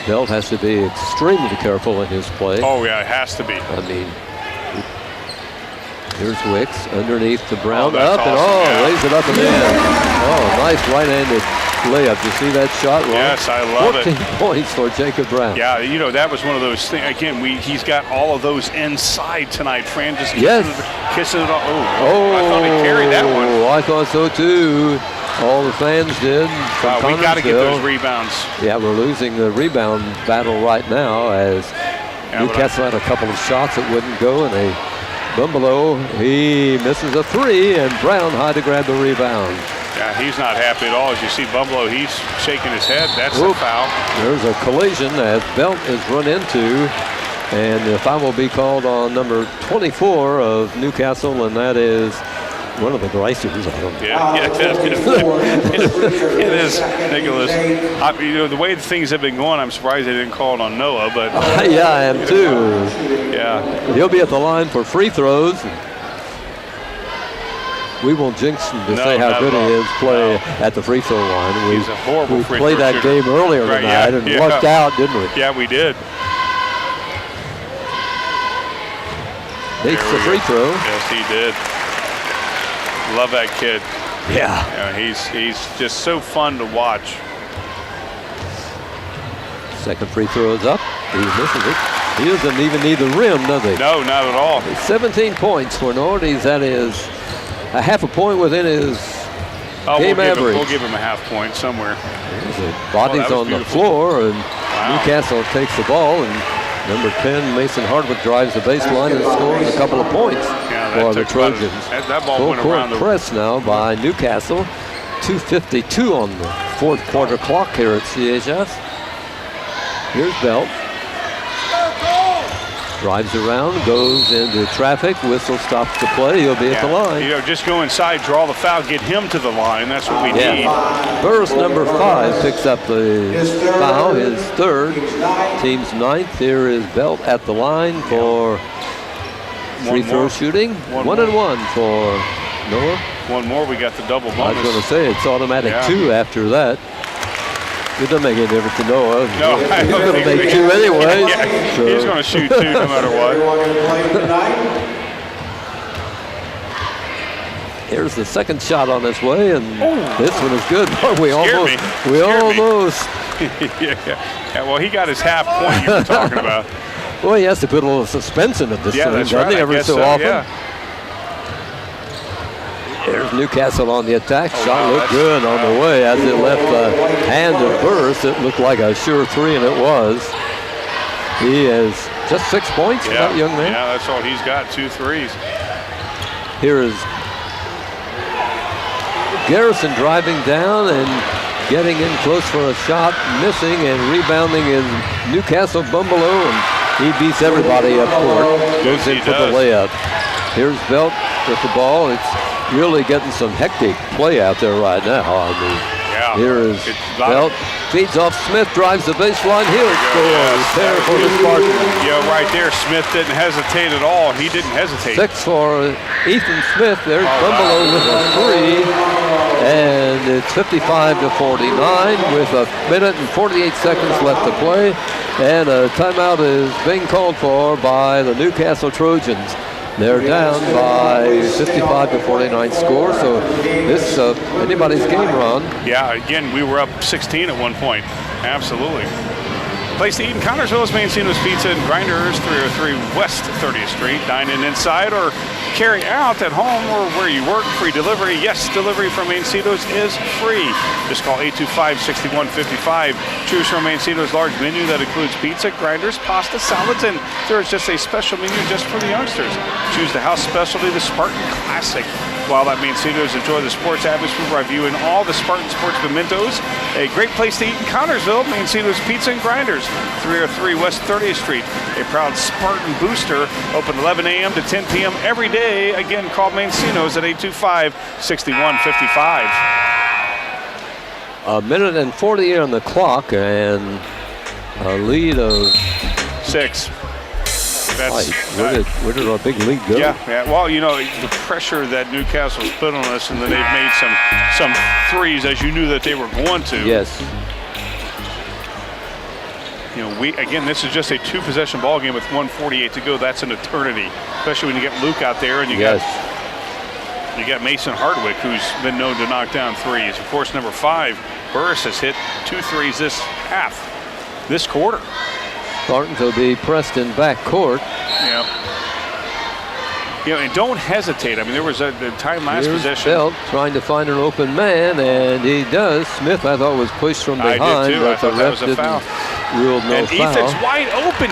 Belt has to be extremely careful in his play. Oh yeah, it has to be. I mean, here's Wicks underneath to Brown, up awesome. and lays it up and in. Oh, nice right-handed layup. You see that shot, Ron? Yes, I love 14 points for Jacob Brown. Yeah, that was one of those things. Again, he's got all of those inside tonight. Fran just kissing it off. Oh, I thought he carried that one. Oh, I thought so too. All the fans did. We got to get those rebounds. Yeah, we're losing the rebound battle right now as Newcastle had a couple of shots that wouldn't go, and Bumbelow, he misses a 3, and Brown high to grab the rebound. Yeah, he's not happy at all. As you see Bumbelow, he's shaking his head. That's a foul. There's a collision as Belt is run into, and the foul will be called on number 24 of Newcastle, and that is one of the Greisers. I don't know. Yeah, it is, Nicholas. The way things have been going, I'm surprised they didn't call it on Noah, but yeah, I am too. Yeah, he'll be at the line for free throws. We won't jinx him to say how good he is play at the free throw line. He's a horrible free throw shooter. We played that game earlier tonight and lucked out, didn't we? Yeah, we did. Makes the free throw. Yes, he did. Love that kid. Yeah. He's just so fun to watch. Second free throw is up. He misses it. He doesn't even need the rim, does he? No, not at all. 17 points for Nordies. That is a half a point within his game average. We'll give him a half point somewhere. Bodies on the floor, and Newcastle takes the ball, and number 10, Mason Hardwick, drives the baseline and scores a couple of points for the Trojans. That ball went around the press now by Newcastle. 2:52 on the fourth quarter clock here at CHS. Here's Belt. Drives around, goes into traffic, whistle stops the play, he'll be at the line. Just go inside, draw the foul, get him to the line. That's what we need. Burris, number 5, picks up the foul, his third, team's ninth. Here is Belt at the line for free throw shooting. One and one for Noah. One more, we got the double bonus. I was going to say, it's automatic 2 after that. It doesn't make any difference to Noah. No, he's going to make 2 anyway. So. He's going to shoot 2 no matter what. Here's the second shot on its way, and this one is good. we almost. Yeah, well, he got his half point you were talking about. Well, he has to put a little suspense into this thing, that's doesn't right. he, every so often? Yeah. There's Newcastle on the attack. Shot looked good on the way. As it left the hand of Burris, it looked like a sure 3, and it was. He has just 6 points for that young man. Yeah, that's all he's got, 2 threes. Here is Garrison driving down and getting in close for a shot, missing, and rebounding is Newcastle Bumbelow, and he beats everybody up court. Goes in for the layup. Here's Belt with the ball. It's really getting some hectic play out there right now. I mean, here is Belt, feeds off Smith, drives the baseline. He'll score. There for the Spartans. Yeah, right there. Smith didn't hesitate at all. He didn't hesitate. 6 for Ethan Smith. There's Bumbelow with a 3. And it's 55-49 with a minute and 48 seconds left to play. And a timeout is being called for by the Newcastle Trojans. They're down by 55-49 score, so this anybody's game, Ron. Yeah, again, we were up 16 at one point. Absolutely. Place to eat in Connersville is Mancino's Pizza and Grinders, 303 West 30th Street. Dine in inside or carry out at home or where you work. Free delivery. Yes, delivery from Mancino's is free. Just call 825-6155. Choose from Mancino's large menu that includes pizza, grinders, pasta, salads, and there is just a special menu just for the youngsters. Choose the house specialty, the Spartan Classic. While at Mancino's, enjoy the sports atmosphere by viewing all the Spartan sports mementos. A great place to eat in Connersville, Mancino's Pizza and Grinders, 303 West 30th Street. A proud Spartan booster, open 11 a.m. to 10 p.m. every day. Again, call Mancino's at 825-6155. A minute and 48 on the clock, and a lead of 6. Where did our big lead go? Yeah. Well, the pressure that Newcastle's put on us, and then they've made some threes as you knew that they were going to. Yes. This is just a 2-possession ball game with 1:48 to go. That's an eternity, especially when you get Luke out there and you got Mason Hardwick, who's been known to knock down threes. Of course, number 5, Burris has hit 2 threes this quarter. Spartans will be pressed in backcourt. Yeah. And don't hesitate. I mean, there was a time last possession. Belt trying to find an open man, and he does. Smith, I thought, was pushed from behind. I did too. I but thought the that ref was a foul. Ruled no foul. And Ethan's wide open.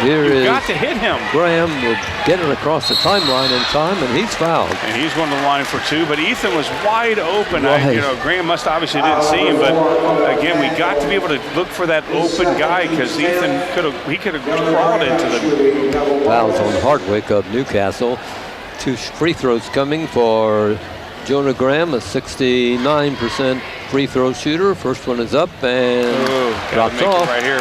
You've got to hit him. Graham will get it across the timeline in time, and he's fouled. And he's going to the line for 2, but Ethan was wide open. Right. Graham obviously didn't see him, but again, we got to be able to look for that open guy because Ethan could have crawled into the fouls on Hardwick of Newcastle. 2 free throws coming for Jonah Graham, a 69% free throw shooter. First one is up and drops off. Right here.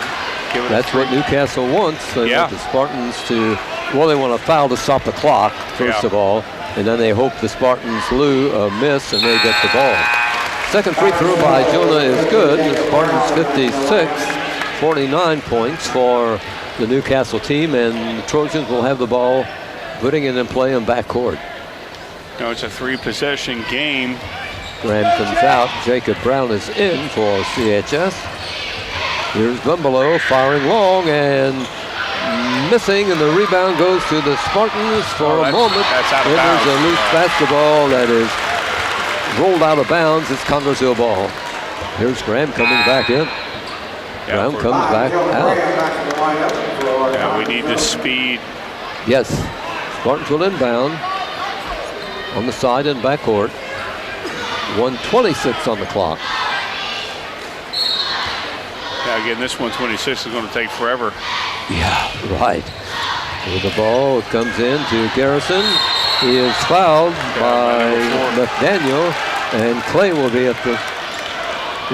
That's what Newcastle wants. They want the Spartans to, they want a foul to stop the clock, first of all, and then they hope the Spartans miss and they get the ball. Second free throw by Jonah is good. The Spartans 56, 49 points for the Newcastle team, and the Trojans will have the ball putting it in play in backcourt. No, it's a 3-possession game. Graham comes out. Jacob Brown is in for CHS. Here's Bumbalo firing long and missing, and the rebound goes to the Spartans for a moment. That's out of Then bounds. there's a loose basketball that is rolled out of bounds. It's Connersville ball. Here's Graham coming back in. Graham comes back out. Yeah, we need the speed. Yes, Spartans will inbound on the side and backcourt. 1:26 on the clock. Yeah, again, this 126 is going to take forever. Yeah, right. With the ball, it comes in to Garrison. He is fouled by McDaniel, and Clay will be at the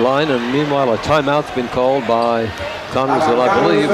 line. And meanwhile, a timeout's been called by Connersville, I believe.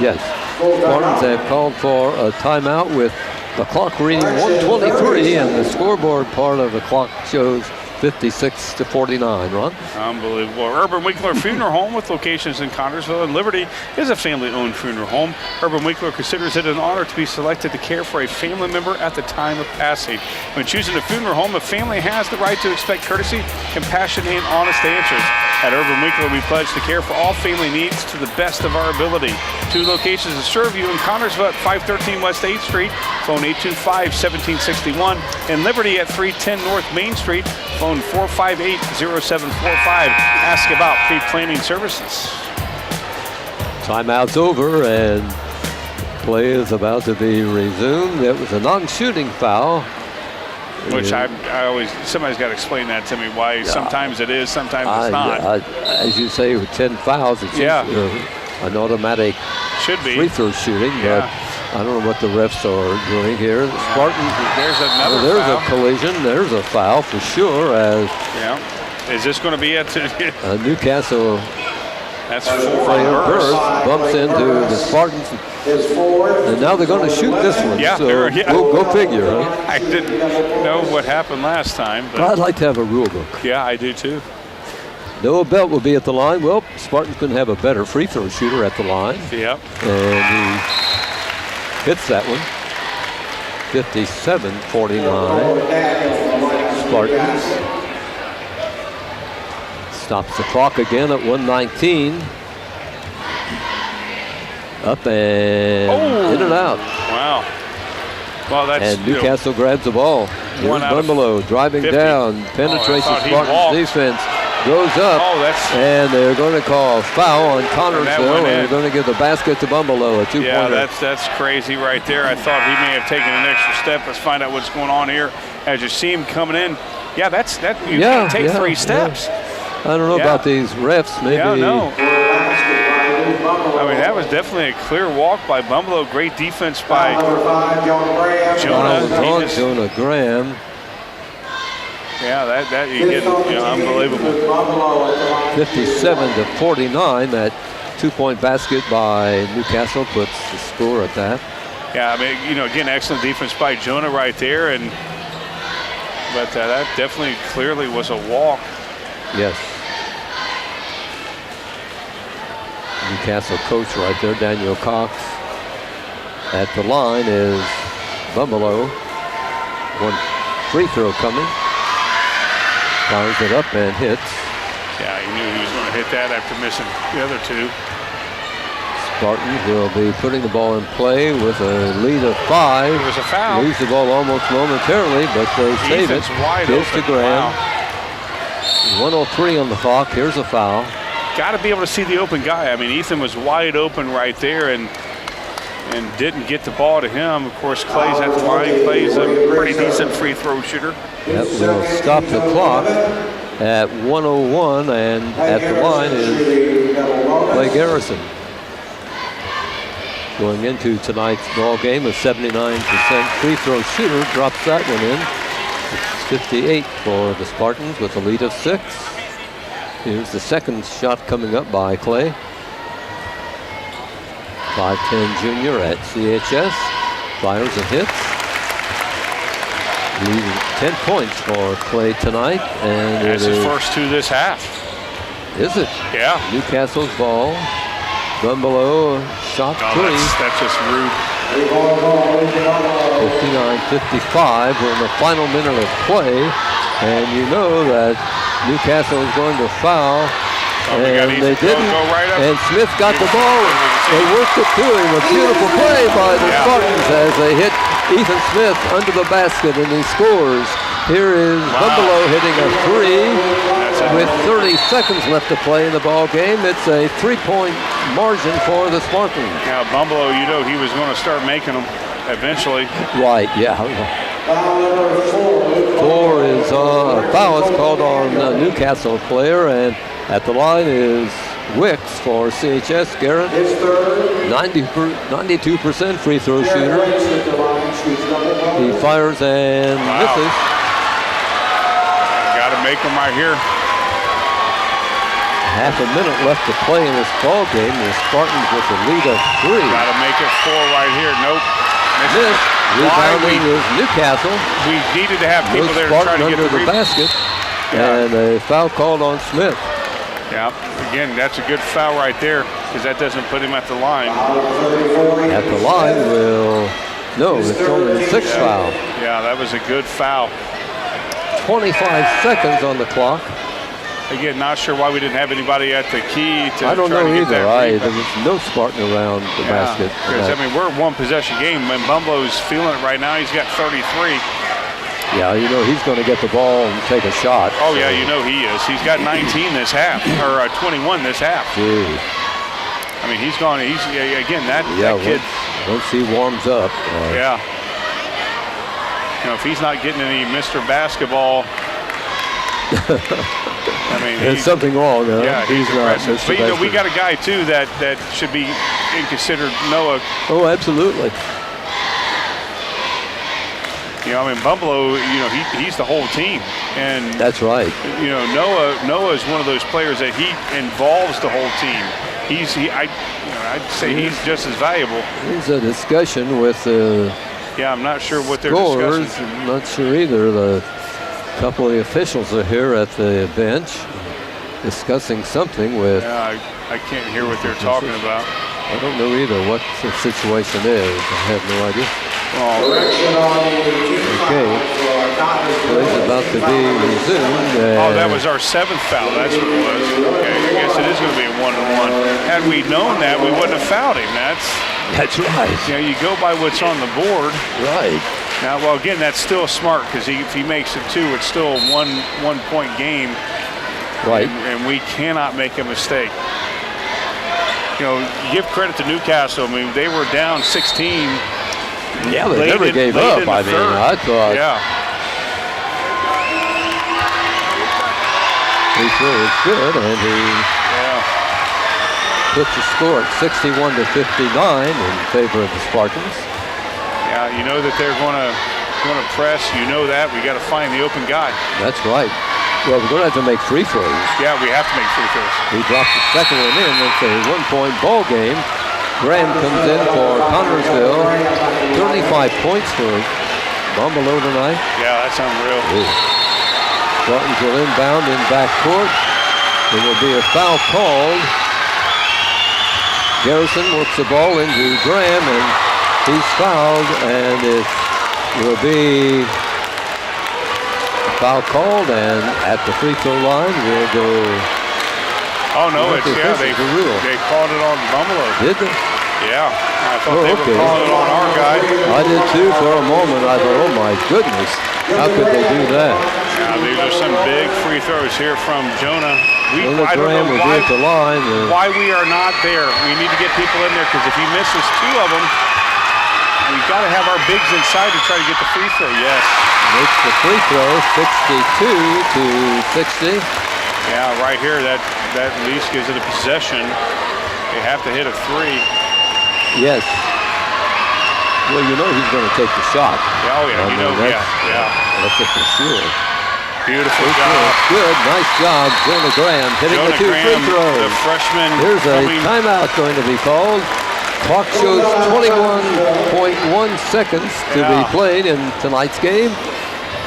Yes, Spartans have called for a timeout with the clock reading 1:23, and the scoreboard part of the clock shows 56-49, Ron. Unbelievable. Urban Winkler Funeral Home with locations in Connersville and Liberty is a family-owned funeral home. Urban Winkler considers it an honor to be selected to care for a family member at the time of passing. When choosing a funeral home, a family has the right to expect courtesy, compassion, and honest answers. At Urban Winkler, we pledge to care for all family needs to the best of our ability. 2 locations to serve you in Connersville at 513 West 8th Street, phone 825-1761, and Liberty at 310 North Main Street, phone 458-0745. Ask about pre-planning services. Timeout's over, and play is about to be resumed. It was a non-shooting foul. Which I always, somebody's got to explain that to me, why sometimes it is, sometimes it's not. As you say, with 10 fouls, it's an automatic free throw shooting, but I don't know what the refs are doing here. The Spartans, there's another there's foul. A collision. There's a foul for sure. As is this going to be at Newcastle? That's 4 player Burst bumps into the Spartans, and now they're going to shoot this one. Yeah, so we'll go figure. Huh? I didn't know what happened last time. But I'd like to have a rule book. Yeah, I do too. Noah Belt will be at the line. Well, Spartans couldn't have a better free throw shooter at the line. Yep. And he hits that one. 57-49. Spartans. Stops the clock again at 1:19. Up and in and out. Wow. Well, that's and Newcastle grabs the ball. Here's Bumbalo driving 50. down, penetrates the Spartans defense, goes up, and they're going to call a foul on Connersville, and they're going to give the basket to Bumbalo, a 2-pointer. Yeah, that's crazy right there. I thought he may have taken an extra step. Let's find out what's going on here. As you see him coming in, you can't take 3 steps. I don't know about these refs. Maybe. Yeah, no. I mean, that was definitely a clear walk by Bumbalo. Great defense by Jonah. Jonah Graham. Yeah, that you get, unbelievable. 57-49. That 2-point basket by Newcastle puts the score at that. Yeah, I mean, again, excellent defense by Jonah right there, but that definitely clearly was a walk. Yes. Newcastle coach right there, Daniel Cox. At the line is Bumbalo. One free throw coming. Fires it up and hits. Yeah, he knew he was going to hit that after missing the other 2. Spartans will be putting the ball in play with a lead of 5. It was a foul. Lose the ball almost momentarily, but they save it. Goes to Graham. Wow. 1:03 on the clock. Here's a foul. Got to be able to see the open guy. I mean, Ethan was wide open right there and didn't get the ball to him. Of course, Clay's at the line. Clay's a pretty decent free throw shooter. That will stop the clock at 1:01, and at the line is Clay Garrison. Going into tonight's ball game, a 79% free throw shooter drops that one in. It's 58 for the Spartans with a lead of 6. Here's the second shot coming up by Clay. 5'10" junior at CHS. Fires and hits. Leading 10 points for Clay tonight. And that's his first 2 this half. Is it? Yeah. Newcastle's ball. Bumbalo shot 3. That's just rude. 59-55. We're in the final minute of play, and you know that Newcastle is going to foul. And they didn't, and Smith got the ball, and worked it to him. A beautiful play by the Spartans as they hit Ethan Smith under the basket, and he scores. Here is Bumbalo hitting a three with 30 seconds left to play in the ball game. It's a 3-point margin for the Spartans. Yeah, Bumbalo, you know he was going to start making them eventually. Right, yeah. Four is a foul. It's called on a Newcastle player, and at the line is Wicks for CHS. Garrett, 92% free throw shooter. He fires and misses. Got to make them right here. Half a minute left to play in this ball game. The Spartans with a lead of 3. Got to make it 4 right here. Nope. Missed. Rebounding is Newcastle. We needed to have people there to try to get under the basket. Yeah. And a foul called on Smith. Yeah, again, that's a good foul right there because that doesn't put him at the line. At the line will, no, it's only a 6th foul. Yeah, that was a good foul. 25 seconds on the clock. Again, not sure why we didn't have anybody at the key to I don't try know to get either. that There was no Spartan around the basket. Because, I mean, we're a one-possession game. When Bumbalo's feeling it right now, he's got 33. Yeah, you know, he's going to get the ball and take a shot. Oh, yeah, you know he is. He's got 19 this half, or 21 this half. Gee. I mean, he's gone, again, that kid. Once he warms up. Yeah. You know, if he's not getting any Mr. Basketball, I mean, there's something wrong. Yeah, he's not. But, you know, we got a guy, too, that should be considered Noah. Oh, absolutely. You know, I mean, Bumbalo, you know, he's the whole team. And that's right. You know, Noah is one of those players that he involves the whole team. I'd say he's just as valuable. There's a discussion with yeah, I'm not sure what they're discussing. discussing. I'm not sure either. The couple of the officials are here at the bench discussing something with. Yeah, I can't hear what they're talking about. I don't know either what the situation is. I have no idea. Okay. Play's about to be resumed. That was our 7th foul. That's what it was. Okay, I guess it is going to be a 1-on-1. Had we known that, we wouldn't have fouled him. That's right. You know, you go by what's on the board. Right. Now, well, again, that's still smart because if he makes it 2, it's still a one-point game. Right. And we cannot make a mistake. You know, give credit to Newcastle. I mean, they were down 16. Yeah, they never gave up. I mean, I thought. Yeah. He sure is good, and he puts the score at 61-59 in favor of the Spartans. Yeah, you know that they're going to press. You know that. We got to find the open guy. That's right. Well, we're going to have to make free throws. Yeah, we have to make free throws. We dropped the second one in. It's a 1-point ball game. Graham comes in for Connorsville. 35 points for Bumbalo tonight. Yeah, that's unreal. Spartans will inbound in backcourt. There will be a foul called. Garrison works the ball into Graham, and he's fouled, and it will be a foul called, and at the free throw line we'll go. Oh no, they called it on Bumbalo. Did they? Yeah, I thought they were calling it on our guy. I did too for a moment. I thought, oh my goodness, how could they do that? Now, these are some big free throws here from Jonah. I don't know why we are not there. We need to get people in there because if he misses 2 of them, we've got to have our bigs inside to try to get the free throw. Yes. Makes the free throw 62-60. Yeah, right here, that at least gives it a possession. They have to hit a 3. Yes. Well, you know he's going to take the shot. Yeah, oh, yeah, That's it for sure. Beautiful job. Good, nice job. Jonah Graham hitting the 2 free throws. The freshman. Here's a timeout going to be called. Clock shows 21.1 seconds to be played in tonight's game.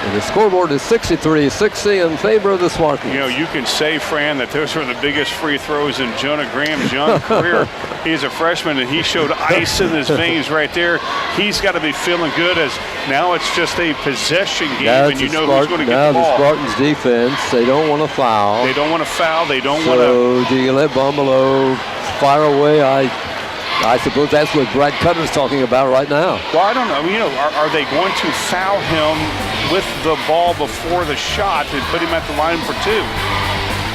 And the scoreboard is 63-60 in favor of the Spartans. You know, you can say, Fran, that those were the biggest free throws in Jonah Graham's young career. He's a freshman, and he showed ice in his veins right there. He's got to be feeling good, as now it's just a possession game, and you know who's going to get the ball. Now the Spartans defense, they don't want to foul. They don't want to foul. They don't want to. So do you let Bumbalo fire away? I suppose that's what Brad Cutter's talking about right now. Well, I don't know. You know, are they going to foul him with the ball before the shot and put him at the line for two?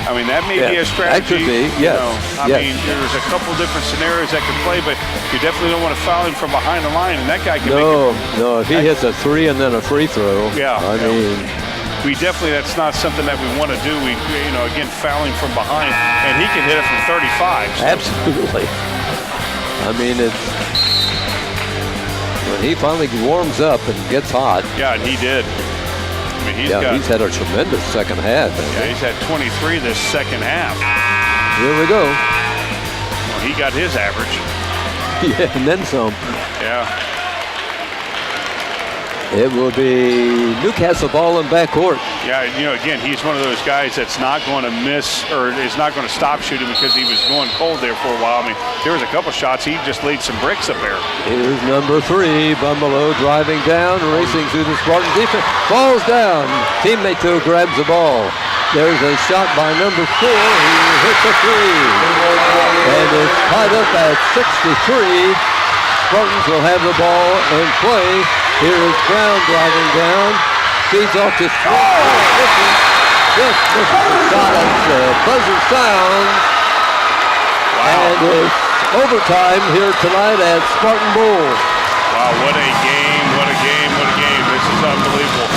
I mean, that may be a strategy. That could be, yes. I mean, there's a couple different scenarios that could play, but you definitely don't want to foul him from behind the line, and that guy can make it. No, if he hits a three and then a free throw, I mean. We definitely, that's not something that we want to do. We, you know, again, fouling from behind, and he can hit it from 35. So. Absolutely. I mean, it's when he finally warms up and gets hot. Yeah, and he did. I mean, he's had a tremendous second half. Yeah, he's had 23 this second half. Here we go. Well, he got his average. Yeah, and then some. Yeah. It will be Newcastle ball in backcourt. Yeah, you know, again, he's one of those guys that's not going to miss or is not going to stop shooting because he was going cold there for a while. I mean, there was a couple shots. He just laid some bricks up there. Here's number 3, Bumbalo driving down, racing through the Spartan defense. Falls down. Teammate though grabs the ball. There's a shot by number 4. He hits a 3. And it's tied up at 63. Spartans will have the ball and play. Here is Brown driving down. Feeds off to Smith. Just misses the shot at the buzzer sound. Wow. And it's overtime here tonight at Spartan Bowl. Wow, what a game, what a game, what a game. This is unbelievable.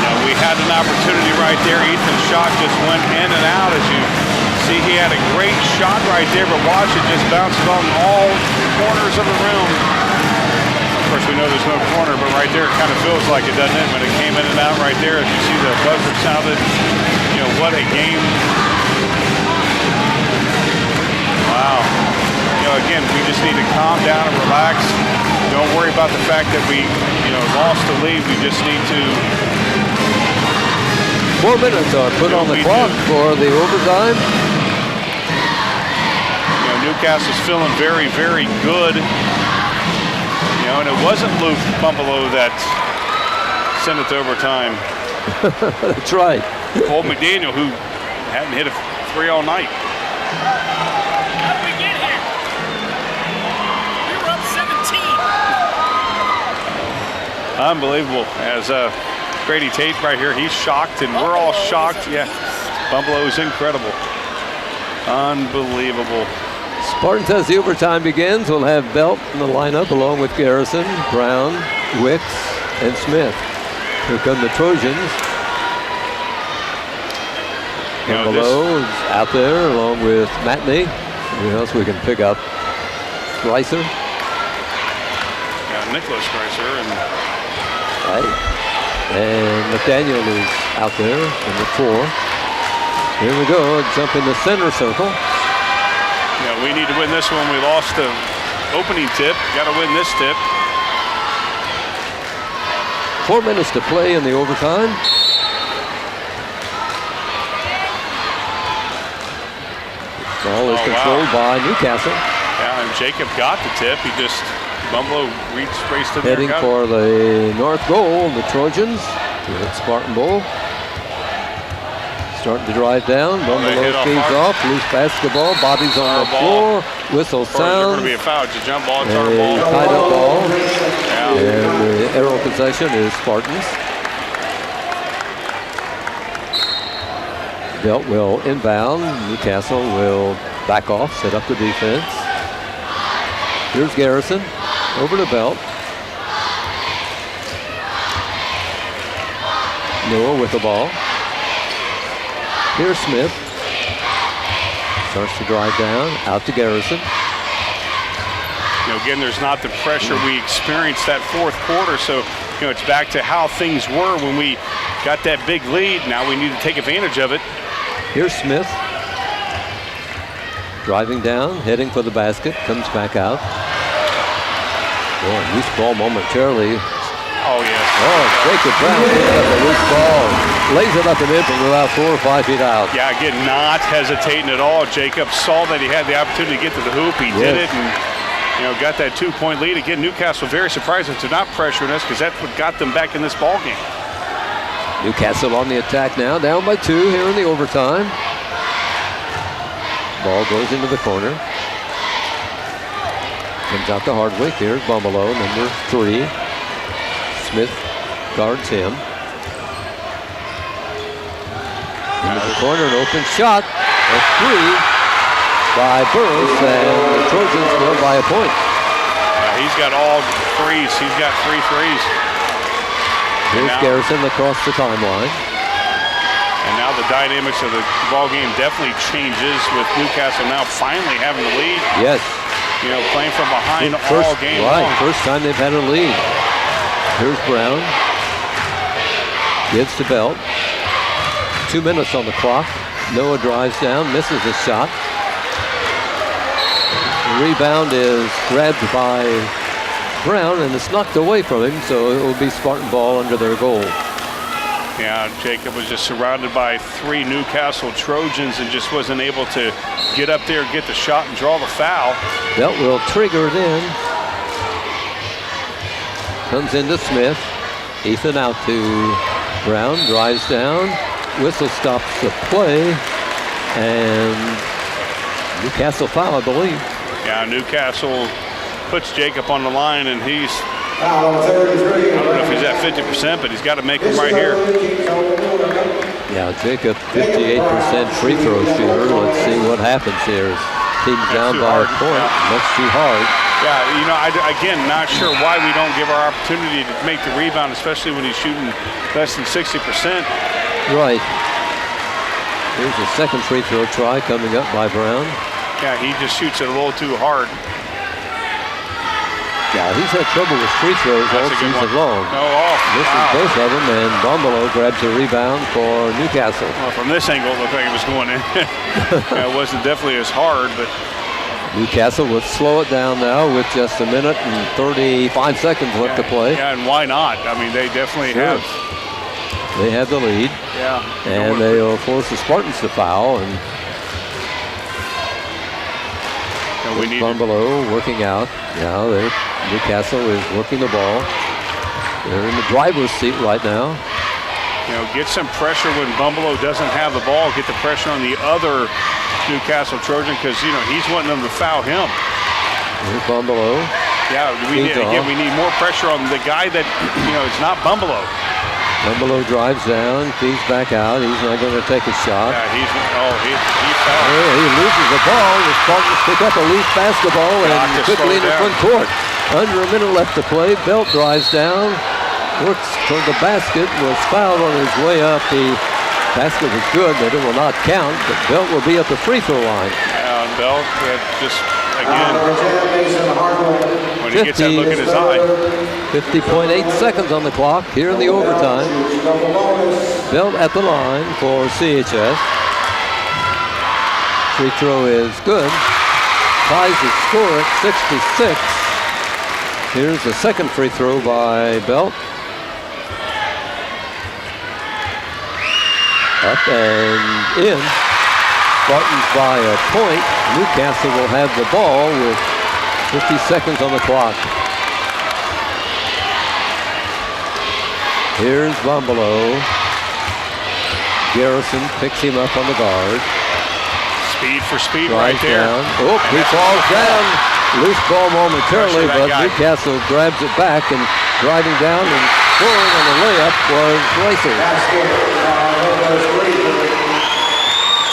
Now, we had an opportunity right there. Ethan's shot just went in and out. As you see, he had a great shot right there, but watch it just bounces on all corners of the rim. Of course, we know there's no corner, but right there it kind of feels like it, doesn't it? When it came in and out right there, as you see the buzzer sounded, you know, what a game. Wow. You know, again, we just need to calm down and relax. Don't worry about the fact that we, you know, lost the lead. We just need to. 4 minutes are put on the clock for the overtime. You know, Newcastle's feeling very, very good. You know, and it wasn't Luke Bumbalo that sent it to overtime. That's right. Cole McDaniel, who hadn't hit a 3 all night. How did we get here? We were up 17. Unbelievable. As Grady Tate right here, he's shocked, and we're all shocked. Yeah, Bumbalo is incredible. Unbelievable. Spartans, as the overtime begins, will have Belt in the lineup along with Garrison, Brown, Wicks, and Smith. Here come the Trojans. Bumbalo is out there along with Matney. Who else we can pick up? Reiser. Yeah, Nicholas Reiser. And McDaniel is out there in the 4. Here we go, jump in the center circle. Yeah, we need to win this one. We lost the opening tip. Got to win this tip. 4 minutes to play in the overtime. Ball is controlled by Newcastle. Yeah, and Jacob got the tip. He just, Bumbalo raced in there. Heading for the north goal, the Trojans here at Spartan Bowl. Starting to drive down. Bumbalo feeds off. Loose basketball. Bobby's on the floor. Whistle sounds. Going to be a foul. It's a jump ball. It's our ball. Tied up ball. Yeah. And the arrow possession is Spartans. Belt will inbound. Newcastle will back off, set up the defense. Here's Garrison. Over to Belt. Noah with the ball. Here's Smith. Starts to drive down. Out to Garrison. You know, again, there's not the pressure we experienced that fourth quarter. So, you know, it's back to how things were when we got that big lead. Now we need to take advantage of it. Here's Smith. Driving down, heading for the basket. Comes back out. Boy, loose ball momentarily. Oh, yeah. Oh, Jacob Brown picks up a loose ball, lays it up and in from about 4 or 5 feet out. Yeah, again, not hesitating at all. Jacob saw that he had the opportunity to get to the hoop. He did it and, got that 2-point lead. Again, Newcastle very surprised to not pressuring us because that's what got them back in this ball game. Newcastle on the attack now, down by 2 here in the overtime. Ball goes into the corner. Comes out to Hardwick. Here's Bumbelow, number 3. Smith guards him. Into the corner, an open shot. A 3 by Burris, and the Trojans win by a point. Yeah, he's got all threes. He's got 3 threes. Here's Garrison across the timeline. And now the dynamics of the ball game definitely changes with Newcastle now finally having the lead. Yes. Playing from behind all game long. First time they've had a lead. Here's Brown. Gives to Belt. 2 minutes on the clock. Noah drives down, misses a shot. The rebound is grabbed by Brown and it's knocked away from him, so it will be Spartan ball under their goal. Yeah, Jacob was just surrounded by 3 Newcastle Trojans and just wasn't able to get up there, get the shot, and draw the foul. Belt will trigger it in. Comes into Smith. Ethan out to Brown, drives down. Whistle stops the play. And Newcastle foul, I believe. Yeah, Newcastle puts Jacob on the line, and he's, Foul on 33. I don't know if he's at 50%, but he's got to make them right here. Yeah, Jacob, 58% free throw shooter. Let's see what happens here. Team's down by a point. Much too hard. Yeah, again, not sure why we don't give our opportunity to make the rebound, especially when he's shooting less than 60%. Right. Here's the second free throw try coming up by Brown. Yeah, he just shoots it a little too hard. Yeah, he's had trouble with free throws all season long. Misses both of them, and Bumbelow grabs a rebound for Newcastle. Well, from this angle, it looked like it was going in. Yeah, it wasn't definitely as hard, but Newcastle will slow it down now with just 1 minute and 35 seconds left to play. Yeah, and why not? I mean, they definitely have. They have the lead. Yeah. And they'll force the Spartans to foul. And we need Bumbelow working out. Now Newcastle is working the ball. They're in the driver's seat right now. Get some pressure when Bumbelow doesn't have the ball. Get the pressure on the other Newcastle Trojan because, he's wanting them to foul him. Here's Bumbelow. Yeah, we need more pressure on the guy that, it's not Bumbelow. Bumbelow drives down, feeds back out. He's not going to take a shot. Yeah, he fell. He loses the ball. The Spartans pick up a loose basketball and quickly in the front court. Under a minute left to play. Belt drives down, works toward the basket, was fouled on his way up. The basket was good, but it will not count. But Belt will be at the free throw line. Yeah, and Belt just, again, when he gets that look in his eye. 50.8 seconds on the clock here in the overtime. Belt at the line for CHS. Free throw is good. Ties the score at 66. Here's the second free throw by Belt. Up and in. Spartans by a point. Newcastle will have the ball with 50 seconds on the clock. Here's Bumbelow. Garrison picks him up on the guard. Speed for speed right there. Down. Oh, he falls down. Loose ball momentarily, but Newcastle grabs it back and driving down and scoring on the layup was Racer.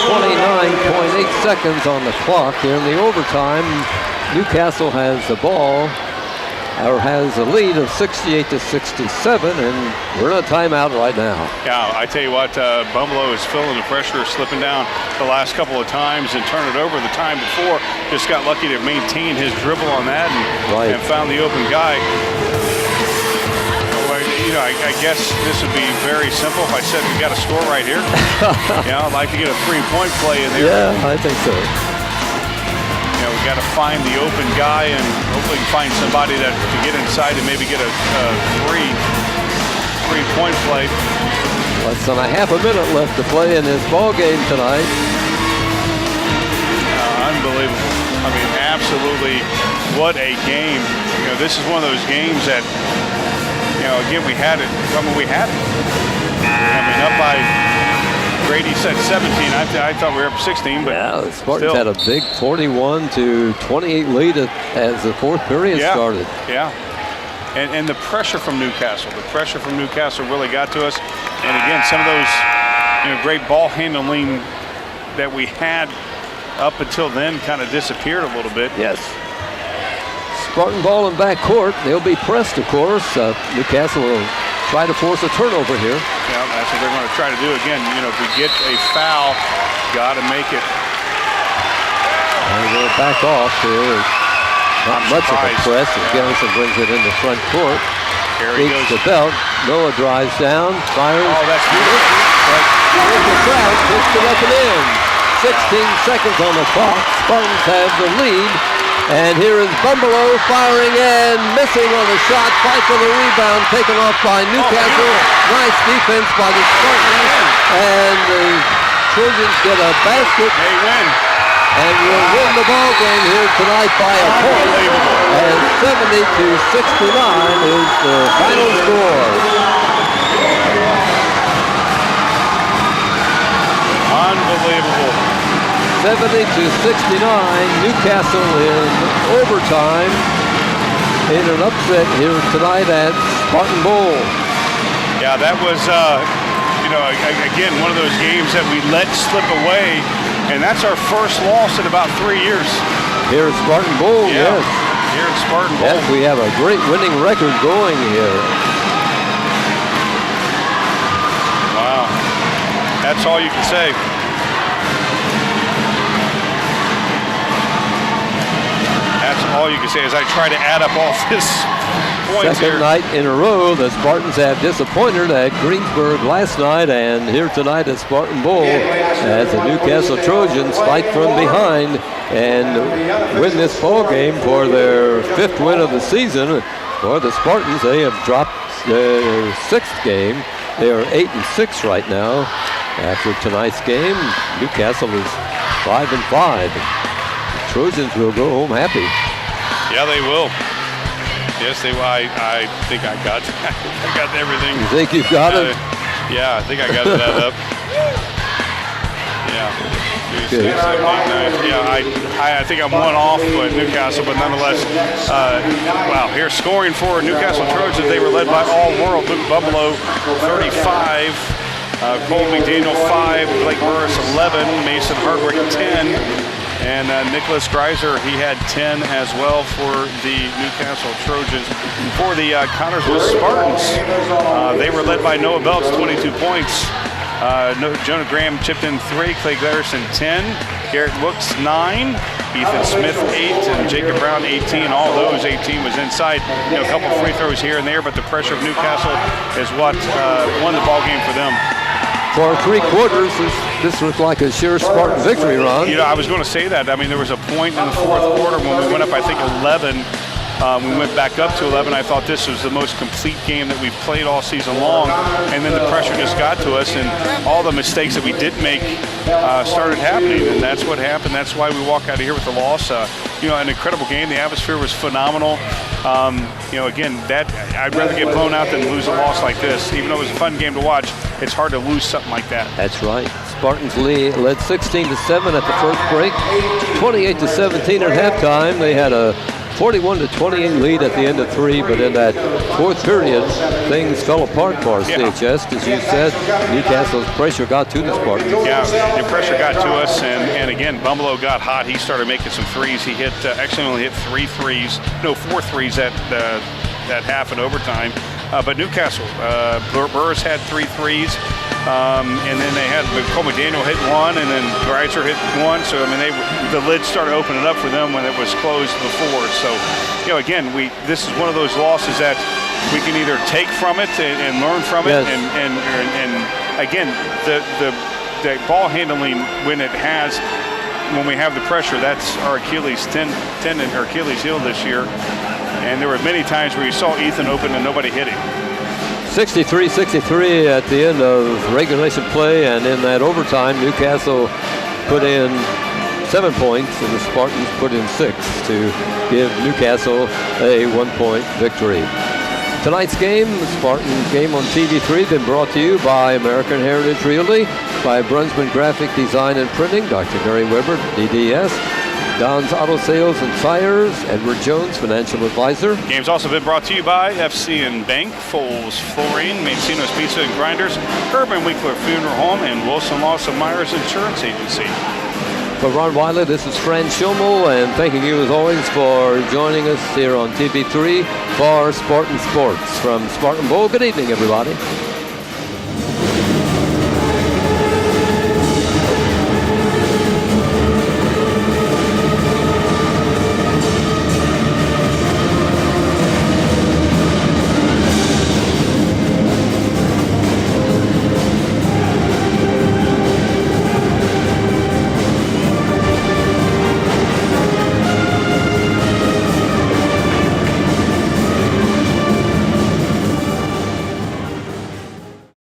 29.8 seconds on the clock here in the overtime. Newcastle has the ball, or has a lead of 68-67, and we're in a timeout right now. Yeah, I tell you what, Bumbelow is feeling the pressure, slipping down the last couple of times and turned it over the time before. Just got lucky to maintain his dribble on that and found the open guy. I guess this would be very simple if I said we got a score right here. I'd like to get a 3-point play in there. Yeah, I think so. We got to find the open guy and hopefully find somebody that to get inside and maybe get a 3. play. Less than a half a minute left to play in this ball game tonight. Unbelievable. I mean, absolutely, what a game. You know, this is one of those games that, you know, again, we had it. I mean, we had it. I mean, up by, Grady said 17. I thought we were up 16, but yeah, the Spartans still had a big 41-28 lead as the fourth period started. Yeah. And the pressure from Newcastle. The pressure from Newcastle really got to us. And again, some of those, you know, great ball handling that we had up until then kind of disappeared a little bit. Yes. Spartan ball in back court. They'll be pressed, of course. Newcastle will try to force a turnover here. Yeah, that's what they're going to try to do. Again, you know, if we get a foul, got to make it. And they'll back off here. Not much of a press as Garrison brings it into front court. Beats the belt. Noah drives down, fires. Oh, that's beautiful. But here's the crowd, puts it up and in. 16 seconds on the clock. Spartans have the lead. And here is Bumbelow firing and missing on the shot. Fight for the rebound, taken off by Newcastle. Nice defense by the Spartans. And the Trojans get a basket. They win. And will win the ball game here tonight by a point. And 70-69 is the final score. Unbelievable. 70-69, Newcastle in overtime in an upset here tonight at Spartan Bowl. Yeah, that was, you know, again, one of those games that we let slip away. And that's our first loss in about 3 years. Here at Spartan Bowl, yes. Here at Spartan Bowl. Yes, we have a great winning record going here. Wow. That's all you can say. That's all you can say as I try to add up all this points Second here. night in a row, the Spartans have disappointed at Greensburg last night and here tonight at Spartan Bowl as the Newcastle Trojans fight from behind and win this ball game for their fifth win of the season. For the Spartans, they have dropped their sixth game. They are 8-6 right now. After tonight's game, Newcastle is 5-5. The Trojans will go home happy. Yeah, they will. Yes, they will. I think I got I got everything. You think you've got it? Yeah, I think I got that up. Yeah. Good. 6, 7, 8, 9. Yeah, I think I'm one off with Newcastle, but nonetheless, wow. Here scoring for Newcastle Trojans, they were led by All-World Luke Bumbelow, 35. Cole McDaniel, 5. Blake Burris, 11. Mason Hardwick, 10. And Nicholas Greiser, he had 10 as well for the Newcastle Trojans. For the Connersville Spartans, they were led by Noah Belts, 22 points. Jonah Graham chipped in 3, Clay Garrison 10, Garrett Wooks 9, Ethan Smith 8, and Jacob Brown 18. All those 18 was inside. You know, a couple free throws here and there, but the pressure of Newcastle is what won the ball game for them. For 3 quarters, this looked like a sure Spartan victory, Ron. You know, I was going to say that. I mean, there was a point in the fourth quarter when we went up, I think, 11. We went back up to 11. I thought this was the most complete game that we've played all season long. And then the pressure just got to us, and all the mistakes that we did make started happening. And that's what happened. That's why we walk out of here with the loss. You know, an incredible game. The atmosphere was phenomenal. You know, again, I'd rather get blown out than lose a loss like this. Even though it was a fun game to watch, it's hard to lose something like that. That's right. Spartans led 16-7 at the first break, 28-17 at halftime. They had a 41-28 lead at the end of 3, but in that fourth period, things fell apart for CHS. As you said, Newcastle's pressure got to the Spartans. Yeah, the pressure got to us, and again, Bumbelow got hot. He started making some threes. He hit, actually only hit 4 threes at half and overtime. But Newcastle, Burris had 3 threes. And then they had Cole McDaniel hit 1, and then Greiser hit 1. So I mean, the lid started opening up for them when it was closed before. So, you know, again, this is one of those losses that we can either take from it and learn from it, and again, the ball handling when we have the pressure, that's our Achilles tendon or Achilles heel this year. And there were many times where you saw Ethan open and nobody hit him. 63-63 at the end of regulation play, and in that overtime, Newcastle put in 7 points, and the Spartans put in 6 to give Newcastle a 1-point victory. Tonight's game, the Spartan game on TV3, been brought to you by American Heritage Realty, by Brunsman Graphic Design and Printing, Dr. Gary Weber, DDS, Don's Auto Sales and Tires, Edward Jones, Financial Advisor. Game's also been brought to you by FC&B Bank, Foles Flooring, Mancino's Pizza and Grinders, Urban Winkler Funeral Home, and Wilson Lawson Myers Insurance Agency. For Ron Wiley, this is Fran Schimmel, and thanking you as always for joining us here on TV3 for Spartan Sports. From Spartan Bowl, good evening, everybody.